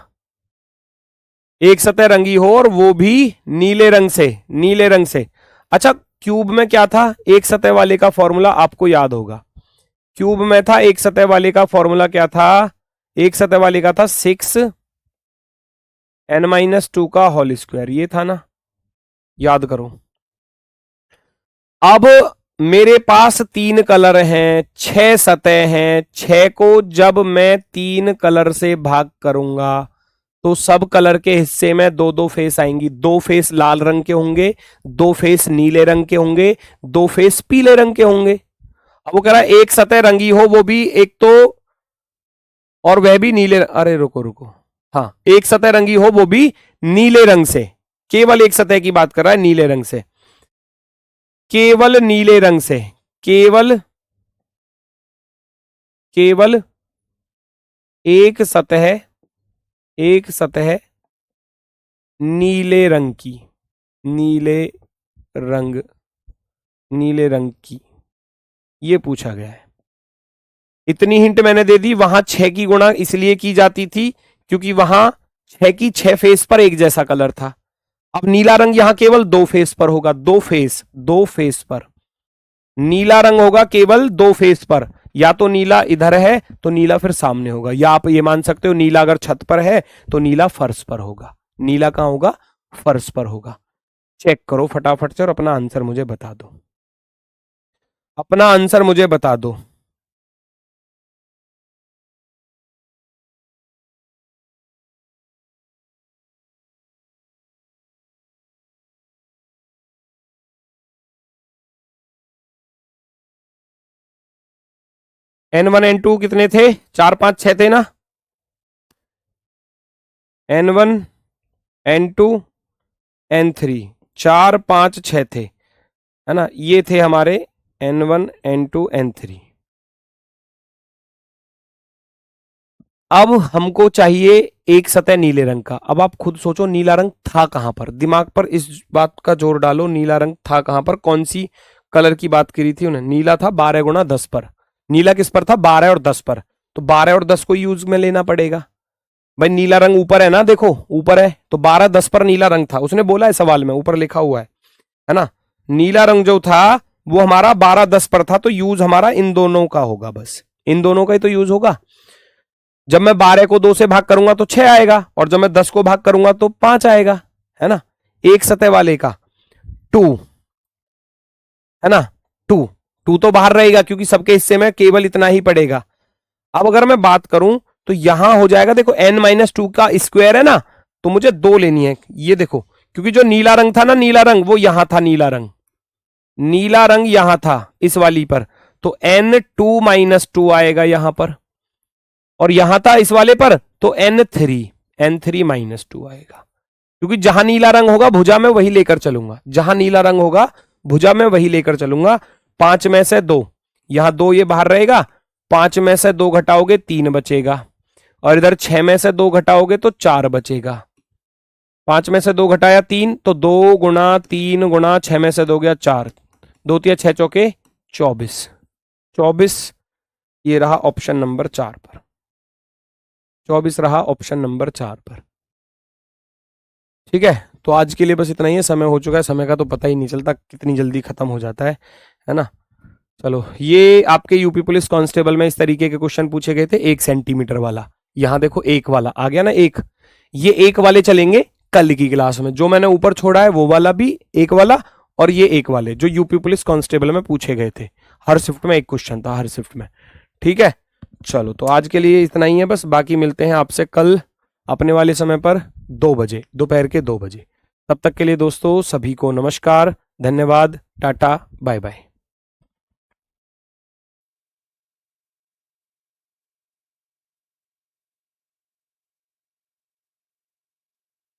S1: एक सतह रंगी हो और वो भी नीले रंग से, नीले रंग से। अच्छा, क्यूब में क्या था? एक सतह वाले का फॉर्मूला आपको याद होगा। क्यूब में था एक सतह वाले का फॉर्मूला क्या था? एक सतह वाले का था 6n-2 का होल स्क्वायर, ये था ना, याद करो। अब मेरे पास 3 कलर हैं, 6 सतह हैं। 6 को जब मैं 3 कलर से भाग करूंगा तो सब कलर के हिस्से में 2-2 फेस आएंगी। 2 फेस लाल रंग के होंगे, 2 फेस नीले रंग के होंगे, 2 फेस पीले रंग के होंगे। अब वो कह रहा है एक सतह रंगी हो वो भी, एक तो, और वह भी नीले, अरे रुको रुको, हाँ, एक सतह रंगी हो वो भी नीले रंग से। केवल एक सतह की बात कर रहा है, नीले रंग से, केवल नीले रंग से, केवल केवल एक सतह, एक सतह नीले रंग की, नीले रंग, नीले रंग की, ये पूछा गया है। इतनी हिंट मैंने दे दी। वहां 6 की गुणा इसलिए की जाती थी क्योंकि वहां 6 की 6 फेस पर एक जैसा कलर था। अब नीला रंग यहां केवल 2 फेस पर होगा, 2 फेस, 2 फेस पर नीला रंग होगा, केवल 2 फेस पर। या तो नीला इधर है तो नीला फिर सामने होगा, या आप ये मान सकते हो नीला अगर छत पर है तो नीला फर्श पर होगा। नीला कहां होगा? फर्श पर होगा। चेक करो फटाफट से और अपना आंसर मुझे बता दो। अपना आंसर मुझे बता दो। N1 N2 कितने थे? 4 5 6 थे ना? N1 N2 N3 4 5 6 थे, है ना? ये थे हमारे N1 N2 N3। अब हमको चाहिए एक सतह नीले रंग का। अब आप खुद सोचो नीला रंग था कहां पर, दिमाग पर इस बात का जोर डालो, नीला रंग था कहां पर, कौन सी कलर की बात करी थी उन्हें? नीला था 12 गुणा 10 पर। नीला किस पर था? 12 और 10 पर। तो 12 और 10 को यूज में लेना पड़ेगा। भाई नीला रंग ऊपर है ना, देखो ऊपर है, तो 12 10 पर नीला रंग था, उसने बोला है सवाल में, ऊपर लिखा हुआ है ना? नीला रंग जो था वो हमारा 12 10 पर था, तो यूज हमारा इन दोनों का होगा, बस इन दोनों का ही तो यूज होगा। जब मैं 12 को 2 से भाग करूंगा तो 6 आएगा, और जब मैं 10 को भाग करूंगा तो 5 आएगा, है ना? एक सतह वाले का 2, है ना? 2 2 तो बाहर रहेगा क्योंकि सबके हिस्से में केवल इतना ही पड़ेगा। अब अगर मैं बात करूं तो यहां हो जाएगा, देखो n-2 का स्क्वायर है ना, तो मुझे 2 लेनी है। ये देखो, क्योंकि जो नीला रंग था ना, नीला रंग वो यहां था, नीला रंग यहां था इस वाली पर, तो n2 - 2 आएगा यहां पर, और यहां था इस वाले पर, तो n3 - 2 आएगा। क्योंकि जहां नीला रंग होगा भुजा में वही लेकर चलूंगा, जहां नीला रंग होगा भुजा में वही लेकर चलूंगा। 5 में से 2, यहां 2 ये बाहर रहेगा, 5 में से 2 घटाओगे 3 बचेगा, और इधर 6 में से 2 घटाओगे तो 4 बचेगा। 5 में से 2 घटाया 3, तो 2 गुणा 3 गुणा 6 में से 2 गया 4, 2 3 6 चौके 24, 24 ये रहा ऑप्शन नंबर 4 पर, 24 रहा ऑप्शन नंबर 4 पर। ठीक है, तो आज के लिए बस इतना ही है, समय हो चुका है, समय का तो पता ही नहीं चलता कितनी जल्दी खत्म हो जाता है ना? चलो, ये आपके यूपी पुलिस कांस्टेबल में इस तरीके के क्वेश्चन पूछे गए थे, 1 सेंटीमीटर वाला। यहां देखो एक वाला आ गया ना, एक, ये एक वाले चलेंगे कल की क्लास में, जो मैंने ऊपर छोड़ा है वो वाला भी एक वाला, और ये एक वाले जो यूपी पुलिस कांस्टेबल में पूछे गए थे। हर शिफ्ट में एक क्वेश्चन था, हर शिफ्ट में। ठीक है, चलो तो आज के लिए इतना ही है बस, बाकी मिलते हैं आपसे कल अपने वाले समय पर 2 बजे, दोपहर के 2 बजे। तब तक के लिए दोस्तों सभी को नमस्कार, धन्यवाद, टाटा, बाय बाय।